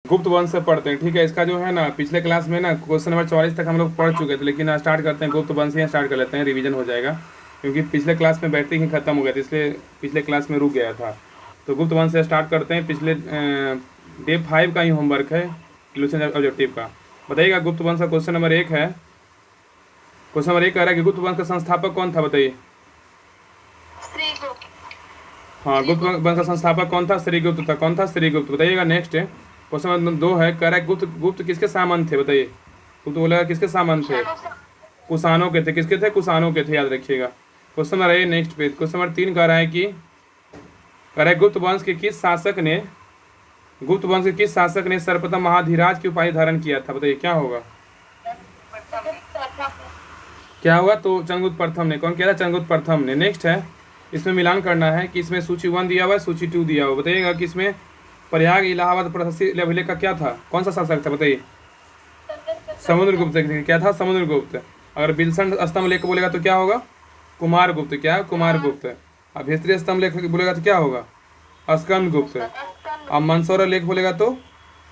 गुप्त वंश से पढ़ते हैं, ठीक है। इसका जो है ना पिछले क्लास में ना क्वेश्चन नंबर 44 तक हम लोग पढ़ चुके थे, लेकिन स्टार्ट करते हैं गुप्त वंश से, स्टार्ट कर लेते हैं, रिवीजन हो जाएगा। क्योंकि पिछले क्लास में बैटरी ही खत्म हो गया था, इसलिए पिछले क्लास में रुक गया था। तो गुप्त वंश से स्टार्ट करते हैं। पिछले डे 5 का ही होमवर्क है इल्यूशन ऑब्जेक्टिव का। बताइएगा गुप्त वंश का क्वेश्चन नंबर 1 है। क्वेश्चन नंबर 1 कह रहा है कि गुप्त वंश का संस्थापक कौन था, बताइए। हाँ, गुप्त वंश का संस्थापक कौन था? श्रीगुप्त था। कौन था? श्रीगुप्त। बताइएगा नेक्स्ट है क्वेश्चन नंबर 2 है, कह रहा है गुप्त किसके सामंत थे, बताइए। गुप्त बोलेगा किसके सामंत थे? कुषाणों के थे। किसके थे? कुषाणों के थे, याद रखिएगा। Question number next page, question number 3 कह रहा है कि गुप्त वंश के किस शासक ने सर्वप्रथम महाधिराज की उपाधि धारण किया था, बताइए क्या होगा? क्या होगा? तो चंद्रगुप्त प्रथम ने। कौन किया था? चंद्रगुप्त प्रथम ने। नेक्स्ट है, इसमें मिलान करना है कि इसमें सूची 1 दिया हुआ है, सूची 2 दिया हुआ। बताइएगा कि इसमें प्रयाग इलाहाबाद प्रशासनिक अभिलेख का क्या था? कौन सा शासक था, बताइए। समुद्रगुप्त। क्या था? समुद्रगुप्त। अगर बिलसन स्तंभ लेख बोलेगा तो क्या होगा? कुमारगुप्त। क्या है? कुमारगुप्त। अब भेस्त्रीय स्तंभ लेख बोलेगा तो क्या होगा? स्कंदगुप्त। अब मंदसौर लेख बोलेगा तो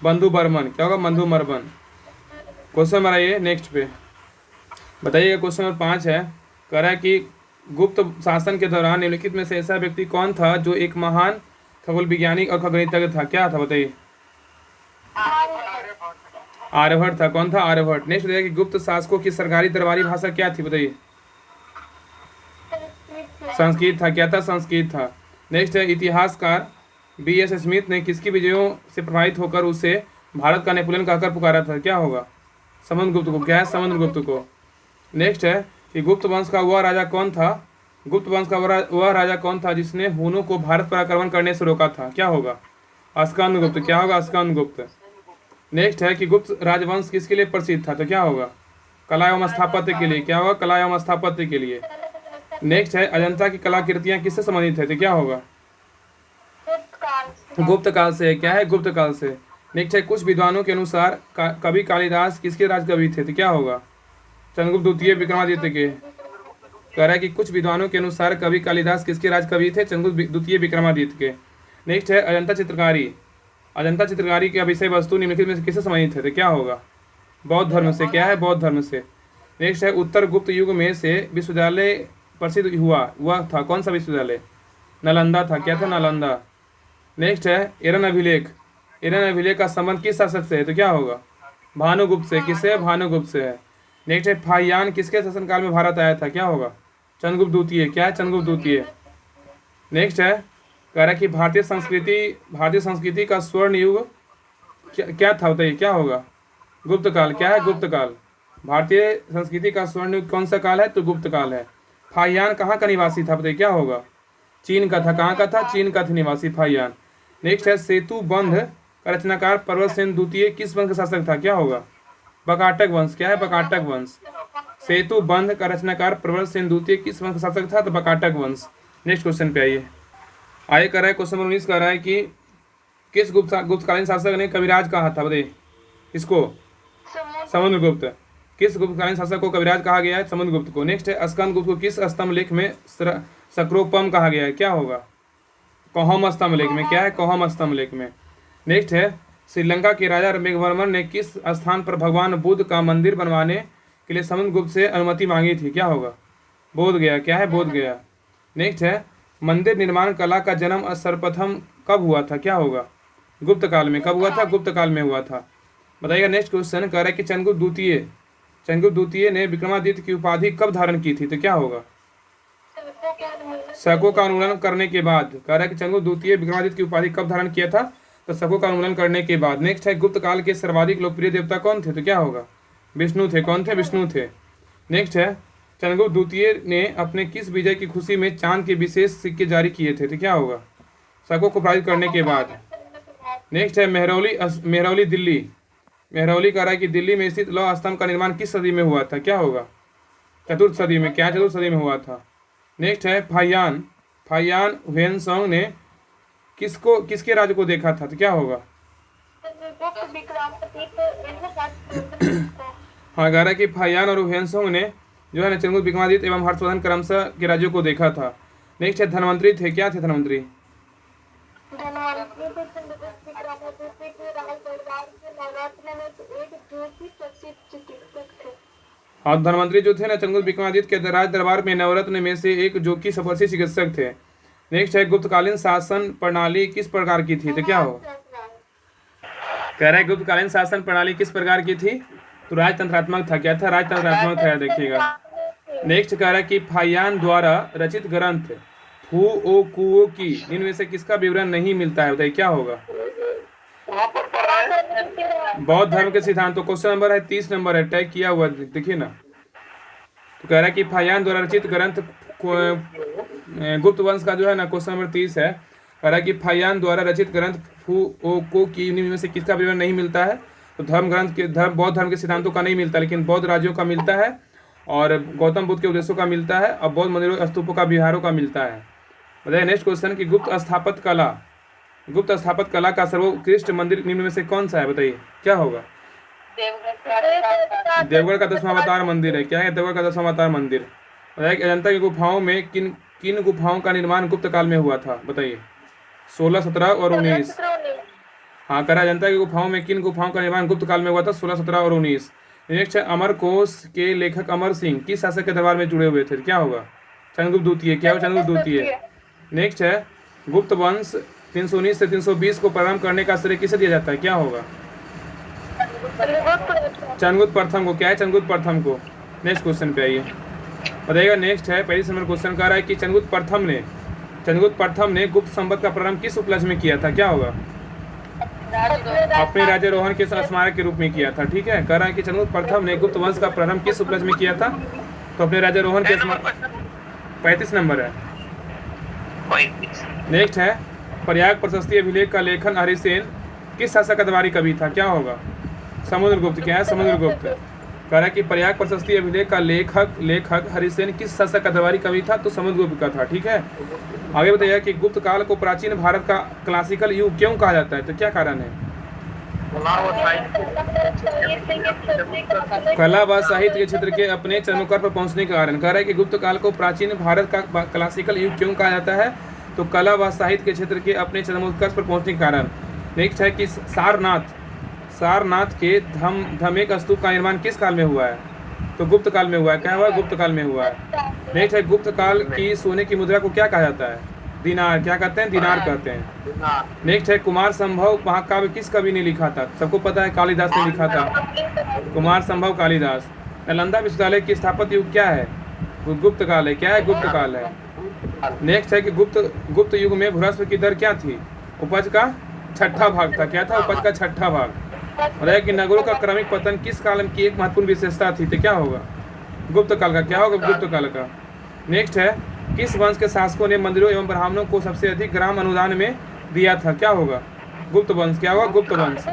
बंधु बर्मन। क्या होगा? बंधु बर्मन। क्वेश्चन नंबर आइए नेक्स्ट पे, बताइएगा। क्वेश्चन नंबर 5 है, कह रहा है कि गुप्त शासन के दौरान निम्नलिखित में से ऐसा व्यक्ति कौन था जो एक महान खगोल वैज्ञानिक और खगोलतज्ञ था? क्या था, बताइए। आर्यभट्ट था। कौन था? आर्यभट्ट। नेक्स्ट बताइए कि गुप्त शासकों की सरकारी दरबारी भाषा क्या थी, बताइए। संस्कृत था। क्या था? संस्कृत था। नेक्स्ट है, इतिहासकार B.S. स्मिथ ने किसकी विजयों से प्रभावित होकर उसे भारत का नेपोलियन कहकर पुकारा था? क्या होगा? समुद्रगुप्त को। क्या है? समुद्रगुप्त को। नेक्स्ट है कि गुप्त वंश का वह राजा कौन था? गुप्त वंश का वह राजा कौन था जिसने हुनों को भारत पर आक्रमण करने से रोका था? क्या होगा? स्कंदगुप्त। क्या होगा? स्कंदगुप्त। नेक्स्ट है कि गुप्त राजवंश किसके लिए प्रसिद्ध था? तो क्या होगा? कला एवं स्थापत्य के लिए। क्या होगा? कला एवं स्थापत्य के लिए। नेक्स्ट है, अजंता की कलाकृतियां किससे संबंधित है? तो क्या होगा? गुप्त काल से। क्या है? गुप्त काल से। नेक्स्ट है, कुछ विद्वानों के अनुसार कवि कालिदास किसके राजकवि थे? तो क्या होगा? चंद्रगुप्त द्वितीय विक्रमादित्य के। कह रहा है कि कुछ विद्वानों के अनुसार कवि कालिदास किसके राजकवि थे? चंद्रगुप्त द्वितीय विक्रमादित्य के। नेक्स्ट है, अजंता चित्रकारी। अजंता चित्रकारी की विषय वस्तु निम्नलिखित में से किससे संबंधित है? तो क्या होगा? बौद्ध धर्म से। क्या है? बौद्ध धर्म से। नेक्स्ट है, उत्तर गुप्त युग में से विश्वविद्यालय प्रसिद्ध हुआ वह था? कौन सा विश्वविद्यालय? नालंदा था। क्या था? नालंदा। नेक्स्ट है, एरन अभिलेख। एरन अभिलेख का संबंध किस शासक से है? तो क्या होगा? भानुगुप्त से। किससे? भानुगुप्त से है। नेक्स्ट है, फाहियान किसके शासनकाल में भारत आया था? क्या होगा? चंद्रगुप्त द्वितीय। क्या है? चंद्रगुप्त द्वितीय। नेक्स्ट है, कह रहा है कि भारतीय संस्कृति का स्वर्ण युग क्या था, बताइए क्या होगा? गुप्त काल। क्या है? गुप्त काल। भारतीय संस्कृति का स्वर्ण युग कौन सा काल है? तो गुप्त काल है। फाहियान कहाँ का निवासी था, बताइए क्या होगा? चीन का था। कहाँ का था? चीन का था निवासी फाहियान। नेक्स्ट है, सेतु बंध का रचनाकार प्रबलसेन द्वितीय किस वंश का शासक था? क्या होगा? बकाटक वंश। क्या है? बकाटक वंश। सेतु बंध का रचनाकार प्रबलसेन द्वितीय किस वंश का शासक था? तो बकाटक वंश। नेक्स्ट क्वेश्चन पे आइए कर रहा है क्वेश्चन नंबर 19 कर रहा है कि किस गुप्तकालीन शासक ने कविराज कहा था, बताइए। किसको? समुद्रगुप्त। किस गुप्तकालीन शासक को कविराज कहा गया है? समुद्रगुप्त को। नेक्स्ट है, स्कंदगुप्त को किस स्तंभ लेख में सक्रोपम कहा गया है? क्या होगा? कौहम स्तंभ लेख में। क्या है? कौहम स्तंभ लेख में। नेक्स्ट है, श्रीलंका के राजा मेघवर्मन ने किस स्थान पर भगवान बुद्ध का मंदिर बनवाने के लिए समुद्रगुप्त से अनुमति मांगी थी? क्या होगा? बोध गया। क्या है? बोध गया। नेक्स्ट है, मंदिर निर्माण कला का जन्म सर्वप्रथम कब हुआ था? क्या होगा? गुप्त काल में। कब हुआ था? गुप्त काल में हुआ था। बताइएगा। नेक्स्ट क्वेश्चन कह रहा है कि चंद्रगुप्त द्वितीय ने विक्रमादित्य की उपाधि कब धारण की थी? तो क्या होगा? शकों का उन्मूलन करने के बाद। कह रहा है कि चंद्रगुप्त द्वितीय विक्रमादित्य की उपाधि कब धारण किया था? तो शकों का उन्मूलन करने के बाद। नेक्स्ट है, गुप्त काल के सर्वाधिक लोकप्रिय देवता कौन थे? तो क्या होगा? विष्णु थे। कौन थे? विष्णु थे। नेक्स्ट है, चंद्रगुप्त द्वितीय ने अपने किस विजय की खुशी में चांद के विशेष सिक्के जारी किए थे? तो क्या होगा? शकों को पराजित करने के बाद। नेक्स्ट है, मेहरौली दिल्ली। मेहरौली कह रहा है कि दिल्ली में स्थित लौह स्तंभ का निर्माण किस सदी में हुआ था? क्या होगा? चतुर्थ सदी में। क्या? चतुर्थ सदी में हुआ था। नेक्स्ट है, फाहियान हुएनसांग ने किसके राज्य को देखा था? तो क्या होगा? हाँ, कह रहा है कि फाहियान और हुएनसांग ने जो है ना चंद्रगुप्त विक्रमादित्य एवं हर्षवर्धन क्रमशः के राज्यों को देखा था। नेक्स्ट है, धनवंतरी थे। क्या थे धनवंतरी? और धनवंतरी जो थे ना चंद्रगुप्त विक्रमादित्य के राज दरबार में नवरत्न में से एक जो कि सफलसी चिकित्सक थे। नेक्स्ट है गुप्तकालीन शासन प्रणाली किस प्रकार की थी, तो क्या हो कह रहा है गुप्तकालीन शासन प्रणाली किस प्रकार की थी, तो राजतंत्रात्मक था। क्या था, राजतंत्रात्मक था, देखिएगा। नेक्स्ट कह रहा है कि फाहियान द्वारा रचित ग्रंथ फू ओ कुओ की इनमें से किसका विवरण नहीं मिलता है, बताइए क्या होगा। बौद्ध धर्म के सिद्धांत। तो क्वेश्चन नंबर है 30 नंबर है, टैग किया हुआ देखिए ना। तो कह रहा है कि फाहियान द्वारा रचित ग्रंथ गुप्त वंश का जो है ना, क्वेश्चन नंबर 30 है। कह रहा है कि फाहियान द्वारा रचित ग्रंथ फू ओ को की इनमें से किसका विवरण नहीं मिलता है, तो बौद्ध धर्म के सिद्धांतों का नहीं मिलता, लेकिन बौद्ध राज्यों का मिलता है और गौतम बुद्ध के उपदेशों का मिलता है और बौद्ध मंदिरों स्तूपों का विहारों का मिलता है। बताइए नेक्स्ट क्वेश्चन कि गुप्त स्थापत्य कला का सर्वोत्कृष्ट मंदिर निम्न में से कौन सा है, बताइए क्या होगा। देवगढ़ का 10वां अवतार मंदिर है। क्या है देवगढ़ का 10वां अवतार मंदिर। बताइए अजंता की गुफाओं में किन गुफाओं का निर्माण गुप्त काल में हुआ था, बताइए 16, 17 और 19। हाँ, कह रहा अजंता की गुफाओं में किन गुफाओं का निर्माण गुप्त काल में हुआ था, 16, 17 और 19। नेक्स्ट है अमरकोश के लेखक अमर सिंह किस शासक के दरबार में जुड़े हुए थे, क्या होगा चंद्रगुप्त द्वितीय। क्या हो चंद्रगुप्त द्वितीय। नेक्स्ट है गुप्त वंश 319 से 320 को प्रारंभ करने का श्रेय किसे दिया जाता है, क्या होगा चंद्रगुप्त प्रथम को। क्या है चंद्रगुप्त प्रथम को। नेक्स्ट क्वेश्चन पे आइए, बताइएगा। नेक्स्ट है 25 नंबर क्वेश्चन कह रहा है कि चंद्रगुप्त प्रथम ने गुप्त संवत का प्रारंभ किस उपलक्ष्य में किया था, क्या होगा अपने राज्यारोहण के स्मारक के रूप में किया था। ठीक है, कह रहा है कि चंद्रगुप्त प्रथम ने गुप्त वंश का प्रारंभ किस उपलक्ष्य में किया था, तो अपने राज्यारोहण के 35 नंबर है। नेक्स्ट है प्रयाग प्रशस्ति अभिलेख का लेखन हरिसेन किस शासक का दरबारी कवि था, क्या होगा समुद्रगुप्त। क्या है समुद्रगुप्त। कह रहा है कि प्रयाग प्रशस्ति अभिलेख का लेखक हरिसेन किस शासक का दरबारी कवि था, तो समुद्रगुप्त का था। ठीक है, आगे बताइए कि गुप्त काल को प्राचीन भारत का क्लासिकल युग क्यों कहा जाता है, तो क्या कारण है। कला व साहित्य के क्षेत्र के अपने चरमोत्कर्ष पर पहुंचने के कारण। कह रहा है कि गुप्त काल को प्राचीन भारत का क्लासिकल युग क्यों कहा जाता है, तो कला व साहित्य के क्षेत्र के अपने चरमोत्कर्ष पर पहुंचने के कारण। नेक्स्ट है कि सारनाथ के धमेक स्तूप का निर्माण किस काल में हुआ है, तो गुप्त काल में हुआ है। क्या हुआ गुप्त काल में हुआ है। नेक्स्ट है गुप्त काल की सोने की मुद्रा को क्या कहा जाता है, दिनार। क्या कहते हैं, दिनार कहते हैं। नेक्स्ट है कुमार संभव महाकाव्य किस कवि ने लिखा था, सबको पता है कालिदास ने लिखा था, कुमार संभव कालिदास। नालंदा विश्वविद्यालय की स्थापत्य युग क्या है, गुप्त काल है। क्या है गुप्त काल है। नेक्स्ट है कि गुप्त युग में भूराश्व की दर क्या थी, उपज का 6ठा भाग था। क्या था, उपज का 6ठा भाग। और कि नगरों का क्रमिक पतन किस काल की एक महत्वपूर्ण विशेषता थी, तो क्या होगा गुप्त काल का। क्या होगा गुप्त काल का। नेक्स्ट है किस वंश के शासकों ने मंदिरों एवं ब्राह्मणों को सबसे अधिक ग्राम अनुदान में दिया था, क्या होगा गुप्त वंश। क्या होगा गुप्त वंश।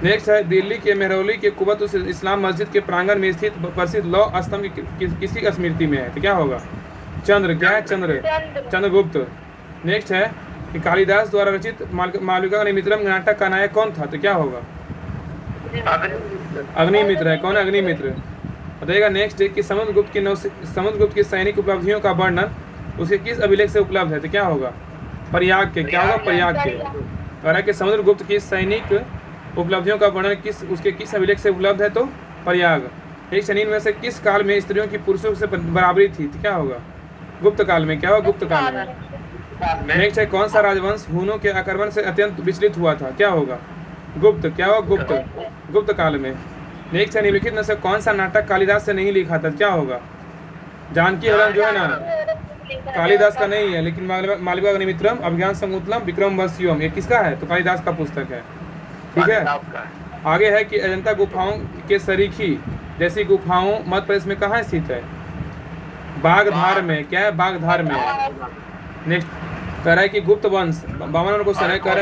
नेक्स्ट है दिल्ली के मेहरौली के कुवत उस इस्लाम मस्जिद के प्रांगण में स्थित प्रसिद्ध लौह स्तंभ किसकी स्मृति में है, तो क्या होगा चंद्र। क्या है चंद्रगुप्त। नेक्स्ट है कि कालिदास द्वारा रचित मालविकाग्निमित्रम नाटक का नायक कौन था, तो क्या होगा अग्निमित्र है। कौन है अग्निमित्र। बताइएगा। नेक्स्ट है कि समुद्रगुप्त की सैनिक उपलब्धियों का वर्णन उसके किस अभिलेख से उपलब्ध है, तो क्या होगा प्रयाग के। क्या होगा प्रयाग के। कह रहा है कि समुद्रगुप्त की सैनिक उपलब्धियों का वर्णन किस अभिलेख से उपलब्ध है, तो प्रयाग। एक शनि में से किस काल में स्त्रियों की पुरुषों से बराबरी थी, तो क्या होगा गुप्त काल में। क्या होगा गुप्त काल में। नेक्स्ट है कौन सा राजवंश हुनों के आक्रमण से अत्यंत विचलित हुआ था, क्या होगा गुप्त। क्या होगा गुप्त काल में। नेक्स्ट है निम्नलिखित में से कौन सा नाटक कालिदास से नहीं लिखा था, क्या होगा जानकी हरण जो है ना कालिदास का नहीं है, लेकिन मालविकाग्निमित्रम अभिज्ञान संकुतलम विक्रमोर्वशीयम ये किसका है, तो कालिदास का पुस्तक है। ठीक है, आगे है कि अजंता गुफाओं के सरीखी जैसी गुफाओं मध्य प्रदेश में कहाँ स्थित है, बागधार में। क्या है बागधार में। नेक्स्ट कह रहा है कि गुप्त वंश 52 नंबर क्वेश्चन है। कह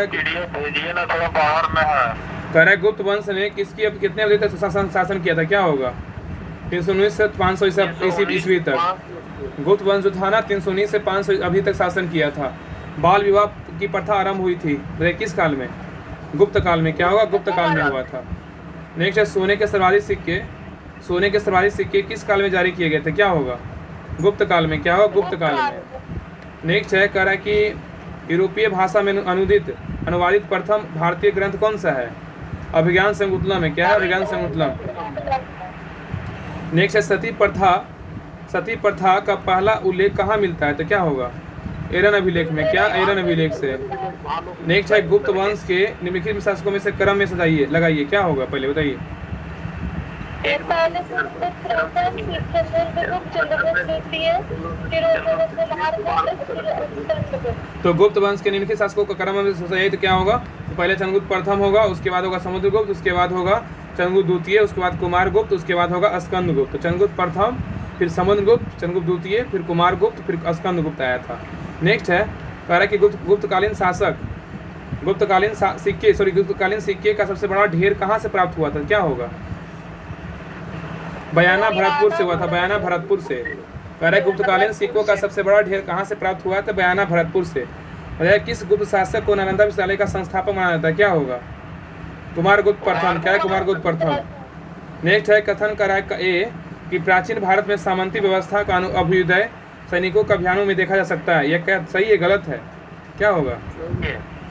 रहा है गुप्त वंश ने कितने अवधि तक शासन किया था, क्या होगा 319 से 500 ईस्वी तक। गुप्त वंश जो था ना 319 से 500 अभी तक शासन किया था। बाल विवाह की प्रथा आरंभ हुई थी किस काल में, गुप्त काल में। क्या होगा गुप्त काल में हुआ था। नेक्स्ट है सोने के सर्वाधिक सिक्के किस काल में जारी किए गए थे, क्या होगा गुप्त काल में। क्या होगा गुप्त काल में। नेक्स्ट है कह रहा है कि यूरोपीय भाषा में अनुवादित प्रथम भारतीय ग्रंथ कौन सा है, अभिज्ञान संकुतलम है। क्या है अभिज्ञान संकुतलम। नेक्स्ट है सती प्रथा। सती प्रथा का पहला उल्लेख कहाँ मिलता है, तो क्या होगा? एरन अभिलेख में। क्या? एरन अभिलेख से। नेक्स्ट है गुप्त वंश के निम्नलिखित शासकों में से क्रम में सजाइए लगाइए, क्या होगा पहले बताइए। तो गुप्त वंश के निम्नलिखित शासकों का क्रम में सजाइए तो क्या होगा? तो पहले चंद्रगुप्त प्रथम होगा, उसके बाद होगा समुद्रगुप्त, उसके बाद होगा चंद्रगुप्त द्वितीय, उसके बाद कुमारगुप्त, उसके बाद होगा स्कंदगुप्त। तो चंद्रगुप्त प्रथम, फिर समुद्रगुप्त, चंद्रगुप्त द्वितीय, फिर कुमारगुप्त, फिर स्कंदगुप्त आया था। नेक्स्ट है कह रहा है कि गुप्तकालीन शासक गुप्तकालीन सिक्के का सबसे बड़ा ढेर कहाँ से प्राप्त हुआ था, क्या होगा? बयाना भरतपुर से हुआ था, बयाना भरतपुर से। कह रहा है गुप्तकालीन सिक्कों का सबसे बड़ा ढेर कहाँ से प्राप्त हुआ था? बयाना भरतपुर से। किस गुप्त शासक को नालंदा विश्वविद्यालय का संस्थापक माना जाता है, क्या होगा? कुमारगुप्त प्रथम। क्या है? कुमारगुप्त प्रथम। नेक्स्ट है कथन करा है कि प्राचीन भारत में सामंती व्यवस्था का अभ्युदय सैनिकों के अभियानों में देखा जा सकता है, यह क्या सही है गलत है, क्या होगा?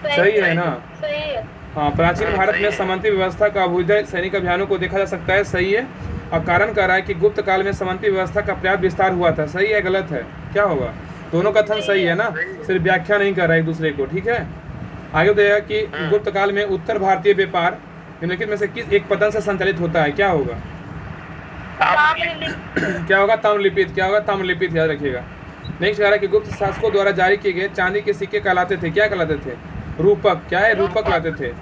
सही है ना? हाँ, प्राचीन भारत में सामंती व्यवस्था का अभ्युदय सैनिक अभियानों को देखा जा सकता है, सही है। और कारण कह रहा है कि गुप्त काल में सामंती व्यवस्था का पर्याप्त विस्तार हुआ था, सही है गलत है, क्या होगा? दोनों कथन सही है ना, सिर्फ व्याख्या नहीं कर रहा है एक दूसरे को, ठीक है। आगे बताइएगा कि गुप्त काल में उत्तर भारतीय व्यापार निम्नलिखित में से किस एक पतन से संचालित होता है, क्या होगा? क्या होगा? ताम्रलिपित। क्या होगा? ताम्रलिपित, याद रखिएगा। नेक्स्ट कह रहा है कि गुप्त शासकों द्वारा जारी किए गए चांदी के सिक्के कहलाते थे, क्या कहलाते थे? रूपक। क्या है? रूपक कहलाते थे।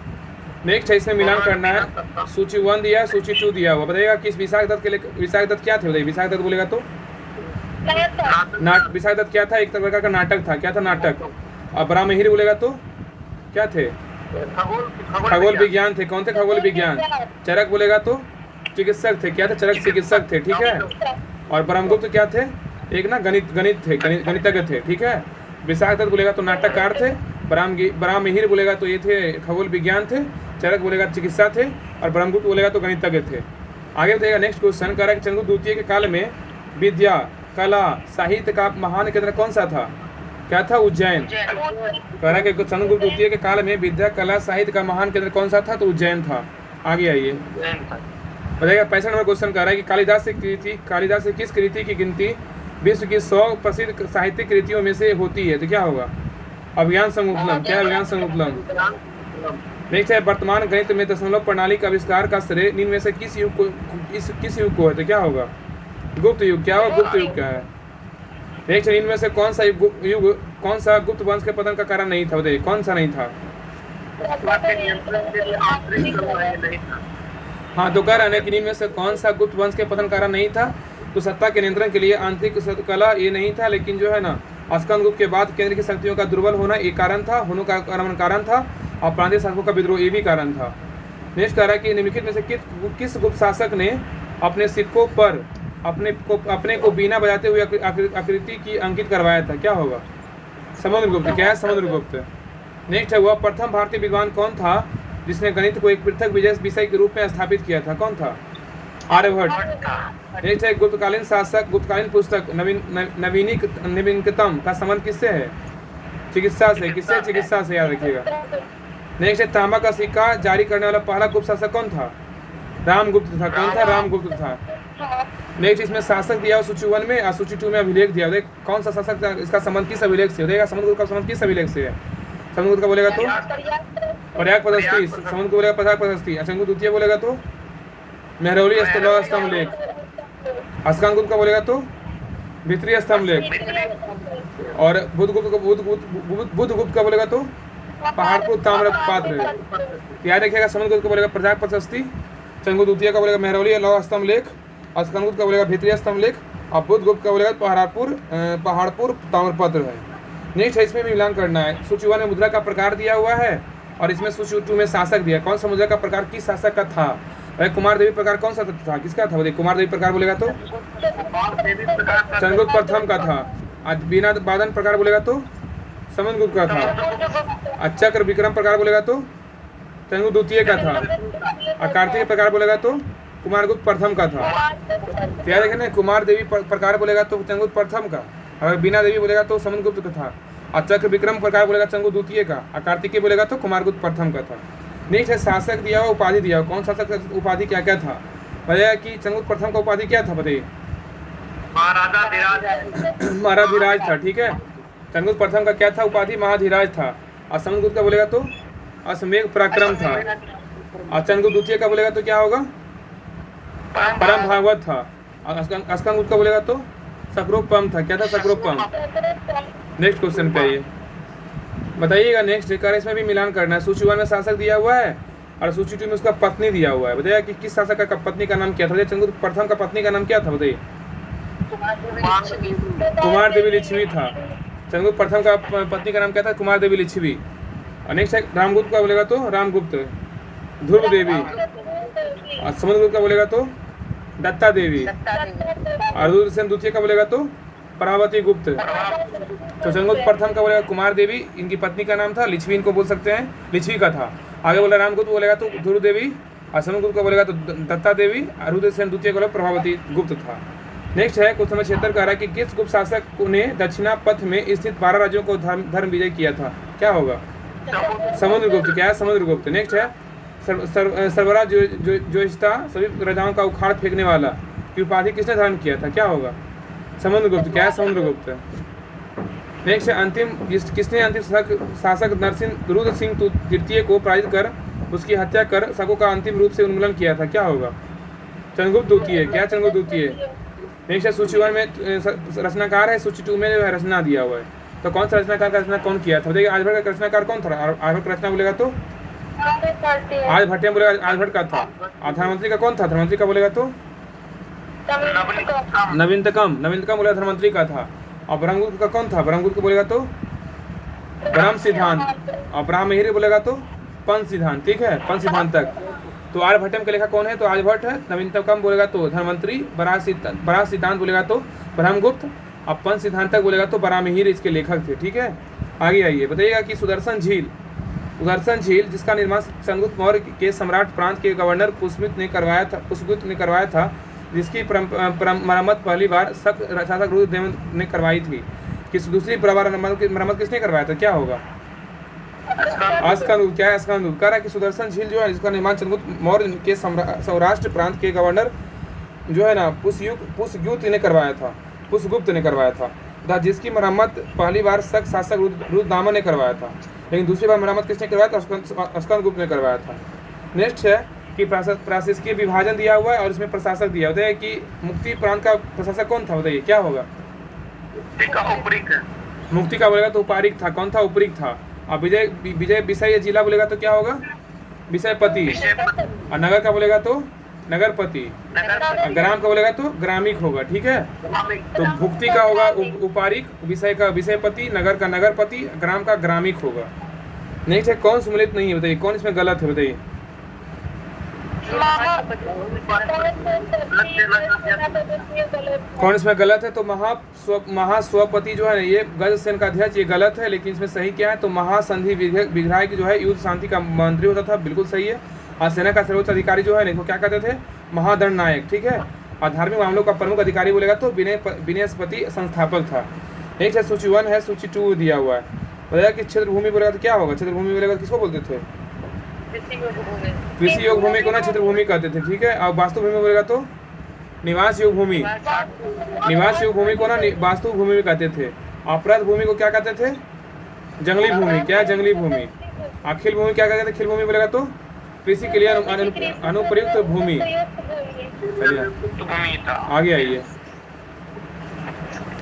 नेक्स्ट है इसमें मिलान करना है। सूची 1 दिया, सूची 2 दिया हुआ, बताइएगा किस विशाख दत्त के लिए। विशाख दत्त क्या थे बताइए? विशाख दत्त बोलेगा तो विशाख दत्त क्या था? एक प्रकार का नाटक था, क्या था? नाटक। और बरामहिर बोलेगा तो क्या थे? खगोल विज्ञान थे। कौन थे? खगोल विज्ञान। चरक बोलेगा तो चिकित्सक थे, क्या थे? चरक चिकित्सक थे, ठीक है। और ब्रह्मगुप्त क्या थे? एक ना गणित थे, गणितज्ञ थे, ठीक है। विशाख दत्त बोलेगा तो नाटककार थे। बरामहिर बोलेगा तो ये थे खगोल विज्ञान थे। चरक बोलेगा चिकित्सा थे। और ब्रह्मगुप्त बोलेगा तो गणितज्ञ थे। आगे बताइएगा नेक्स्ट क्वेश्चन कह रहा है कि चंद्रगुप्त द्वितीय के काल में विद्या, कला, साहित्य का महान केंद्र कौन सा था, क्या था? उज्जैन। कह रहा है कि चंद्रगुप्त द्वितीय के काल में विद्या, कला, साहित्य का महान केंद्र कौन सा था, तो उज्जैन था। आगे आइए बताइएगा 65 नंबर क्वेश्चन कह रहा है कि कालिदास से किस कृति की गिनती विश्व की 100 प्रसिद्ध साहित्यिक कृतियों में से होती है, तो क्या होगा? अभिज्ञान संगुप्तम। क्या? अभिज्ञान संगुप्तम। नेक्स्ट है वर्तमान गणित में दशमलव प्रणाली का आविष्कार का श्रेय निम्न में से किस युग को है, तो क्या होगा? गुप्त युग। क्या होगा? गुप्त युग क्या है? नेक्स्ट इनमें से कौन सा गुप्त वंश के पतन का कारण नहीं था, बताइए कौन सा नहीं था? हाँ, तो कह रहे हैं कि इनमें से कौन सा गुप्त वंश के पतन कारण नहीं था, तो सत्ता के नियंत्रण के लिए आंतरिक कला ये नहीं था, लेकिन जो है ना स्कंदगुप्त के बाद केंद्र की शक्तियों का दुर्बल होना एक कारण था, होने का कारण था, और प्रांतीय शासकों का विद्रोह ये भी कारण था। नेक्स्ट कह रहा है कि निम्नलिखित में से किस गुप्त शासक ने अपने सिक्कों पर अपने को बीना बजाते हुए आकृति की अंकित करवाया था, क्या होगा? समुद्रगुप्त। क्या है? समुद्रगुप्त। नेक्स्ट है वह प्रथम भारतीय विद्वान कौन था जिसने गणित को एक पृथक विषय के रूप में स्थापित किया था, कौन था? आर्यभट्ट। नेक्स्ट है गुप्तकालीन शासक, गुप्तकालीन पुस्तक नवीनतम का संबंध किससे है? चिकित्सा से। किससे? चिकित्सा से, याद रखिएगा। नेक्स्ट है तांबा का सिक्का जारी करने वाला पहला गुप्त शासक कौन था? रामगुप्त था। कौन था? रामगुप्त था। नेक्स्ट इसमें शासक दिया सूची 1 में और सूची 2 में अभिलेख दिया, देख कौन सा शासक था, इसका संबंध किस अभिलेख से देगा? समुद्रगुप्त का संबंध किस अभिलेख से है? समुद्रगुप्त का बोलेगा तो प्रयाग पदस्थी, समुद्र को बोलेगा प्रयाग पदस्थी। चंद्रगुप्त द्वितीय बोलेगा तो मेहरौली स्तंभ लेख। स्कंदगुप्त का बोलेगा तो भित्री स्तंभ लेख। और बुद्धगुप्त का बोलेगा तो पहाड़पुर ताम्र पात्र। याद रखिएगा समुद्रगुप्त का बोलेगा प्रयाग पदस्थी, चंद्रगुप्त द्वितीय का बोलेगा मेहरौली लौह स्तंभ लेख, और स्कंदगुप्त का बोलेगा भित्री स्तंभ लेख, और बुद्धगुप्त का बोलेगा पहाड़पुर ताम्रपत्र है। नेक्स्ट है इसमें भी मिलान करना है। सूची 1 में मुद्रा का प्रकार दिया हुआ है, और इसमें सूची 2 में शासक दिया। कौन सा मुद्रा का प्रकार किस शासक का था? कुमार देवी प्रकार कौन सा था, किसका था? बताइए। कुमार देवी प्रकार बोलेगा तो चंद्रगुप्त प्रथम का था। बिना बादन प्रकार बोलेगा तो समुद्रगुप्त का था। चक्र विक्रम प्रकार बोलेगा तो चंद्रगुप्त द्वितीय का था। और कार्तिक प्रकार बोलेगा तो कुमारगुप्त प्रथम का था। याद रखें ना, कुमार देवी प्रकार बोलेगा तो चंद्रगुप्त प्रथम का, अगर बीना देवी बोलेगा तो समुद्रगुप्त का था। और चक्र विक्रम प्रकार बोलेगा चंद्रगुप्त द्वितीय का, और कार्तिकेय बोलेगा तो कुमारगुप्त प्रथम का था। नेक्स्ट है शासक दिया हुआ, उपाधि दिया हुआ। कौन शासक उपाधि क्या क्या था? बताइए कि चंद्रगुप्त प्रथम का उपाधि क्या था, बताइए। महाराधिराज था, ठीक है। चंद्रगुप्त प्रथम का क्या था उपाधि, महाधिराज था। और समुद्रगुप्त का बोलेगा तो अश्वमेघ पराक्रम था। और चंद्रगुप्त द्वितीय का बोलेगा तो क्या होगा, परम भागवत था। और अस्कंदगुप्त का बोलेगा तो सक्रोपम था। क्या था, सक्रोपम। नेक्स्ट क्वेश्चन पे आइए, बताइएगा। नेक्स्ट कर इसमें भी मिलान करना है। सूची 1 में शासक दिया हुआ है और सूची 2 में उसका पत्नी दिया हुआ है। बताइए कि किस शासक का पत्नी का नाम क्या था। चंद्रगुप्त प्रथम का पत्नी का नाम क्या था, बताइए। कुमार देवी लिच्छवी था। चंद्रगुप्त प्रथम का पत्नी का नाम क्या था, कुमार देवी लिच्छवी। और नेक्स्ट है रामगुप्त का बोलेगा तो रामगुप्त, ध्रुव देवी। और समुद्रगुप्त का बोलेगा तो दत्ता देवी। और रुद्रसेन द्वितीय का बोलेगा तो परावती गुप्त। तो चंद्रगुप्त प्रथम का बोलेगा कुमार देवी, इनकी पत्नी का नाम था, लिच्छवी इनको बोल सकते हैं, लिच्छवी का था। आगे बोला रामगुप्त बोलेगा तो ध्रुव देवी। और समुद्रगुप्त का बोलेगा तो दत्ता देवी। और रुद्रसेन द्वितीय का प्रभावती गुप्त था। नेक्स्ट है क्वेश्चन नंबर 76 कह रहा है कि किस गुप्त शासक ने दक्षिणा पथ में स्थित 12 राज्यों को धर्म विजय किया था, क्या होगा, समुद्रगुप्त। क्या है, समुद्रगुप्त। नेक्स्ट है सर्वरा जोशिता, सभी राजाओं का उखाड़ फेंकने वाला की उपाधि किसने धारण किया था, क्या होगा, समुद्रगुप्त। क्या है, समुद्रगुप्त। नेक्स्ट है अंतिम किसने अंतिम शासक नरसिंह रुद्र सिंह तृतीय को पराजित कर उसकी हत्या कर शकों का अंतिम रूप से उन्मूलन किया था, क्या होगा, चंद्रगुप्त द्वितीय। क्या चंद्रगुप्त द्वितीय। नेक्स्ट है सूची 1 में रचनाकार है, सूची 2 में जो है रचना दिया हुआ है। तो कौन सा रचनाकार का रचना कौन किया था, बताइए। आर्यभट्ट का रचनाकार कौन था, आर्यभट्ट का रचना बोलेगा तो आर्यभट्ट बोलेगा, आर्यभट्ट का था। और धर्ममंत्री का कौन था, धर्ममंत्री का बोलेगा तो नवीनतकम बोलेगा, धर्ममंत्री का था। और ब्रह्मगुप्त का कौन था, ब्रह्मगुप्त को बोलेगा तो ब्रह्म सिद्धांत। और ब्राह्महिरी बोलेगा तो पंच सिद्धांत, ठीक है, पंच सिद्धांत तक। तो आर्यभट्ट के लेखक कौन है, तो आर्यभट्ट है। नवीनतम बोलेगा तो धर्ममंत्री। बराह सिद्धांत बोलेगा तो ब्रह्मगुप्त। और पंच सिद्धांत तक बोलेगा तो बराहमिहिर इसके लेखक थे, ठीक है। आगे आइए, बताइएगा कि सुदर्शन झील जिसका निर्माण चंद्रगुप्त मौर्य के सम्राट प्रांत के गवर्नर पुष्पगुप्त ने करवाया था, जिसकी मरम्मत पहली बार शासक रुद्रदेव ने करवाई थी। दूसरी मरम्मत किसने करवाया था, क्या होगा, अस्कंदगुप्त। क्या है, अस्कंदगुप्त। कह रहा है कि सुदर्शन झील जो है जिसका निर्माण चंद्रगुप्त मौर्य के सौराष्ट्र प्रांत के गवर्नर जो है ना पुष्पगुप्त ने करवाया था, जिसकी मरम्मत पहली बार शासक रुद्रदामन ने करवाया था, लेकिन दूसरी बार मरम्मत किसने करवाया था, अस्कंदगुप्त ने करवाया था। नेक्स्ट है कि प्रशासकीय विभाजन दिया हुआ है और इसमें प्रशासक दिया होता है कि मुक्ति प्रांत का प्रशासक कौन था, बताइए, क्या होगा, मुक्ति का बोलेगा तो उपारिक था। कौन था, उपरिक था। और विषय जिला बोलेगा तो क्या होगा, विषयपति। और नगर का बोलेगा तो नगरपति। ग्राम का बोलेगा तो ग्रामिक होगा, ठीक है। तो भुक्ति का होगा उपारिक, विषय का विषयपति, नगर का नगरपति, ग्राम का ग्रामिक होगा। नेक्स्ट है कौन सम्मिलित नहीं है, बताइए, कौन इसमें गलत है, बताइए। कौन इसमें गलत है, तो महास्वपति जो है ना, ये गजसेन का अध्यक्ष, ये गलत है। लेकिन इसमें सही क्या है, तो महासंधि विधायक जो है युद्ध शांति का मंत्री होता था, बिल्कुल सही है। और सेना का सर्वोच्च अधिकारी जो है ना, इनको क्या कहते थे, महादंड नायक, ठीक है। और धार्मिक मामलों का प्रमुख अधिकारी बोलेगा तो विनयस्पति संस्थापक था। नेक्स्ट है सूची 1 है, सूची 2 दिया हुआ है। बताया कि क्षेत्र भूमि बोलेगा तो क्या होगा, क्षेत्र भूमि बोलेगा किसको बोलते थे, कृषि योग भूमि को ना क्षेत्र भूमि कहते थे, ठीक है। और वास्तु भूमि बोलेगा तो निवास योग भूमि को ना वास्तु भूमि कहते थे। अपराध भूमि को क्या कहते थे, जंगली भूमि। क्या है, जंगली भूमि। अखिल भूमि क्या कहते थे, खिल भूमि बोलेगा तो कृषि के लिए अनुप्रयुक्त भूमि। आगे आइए,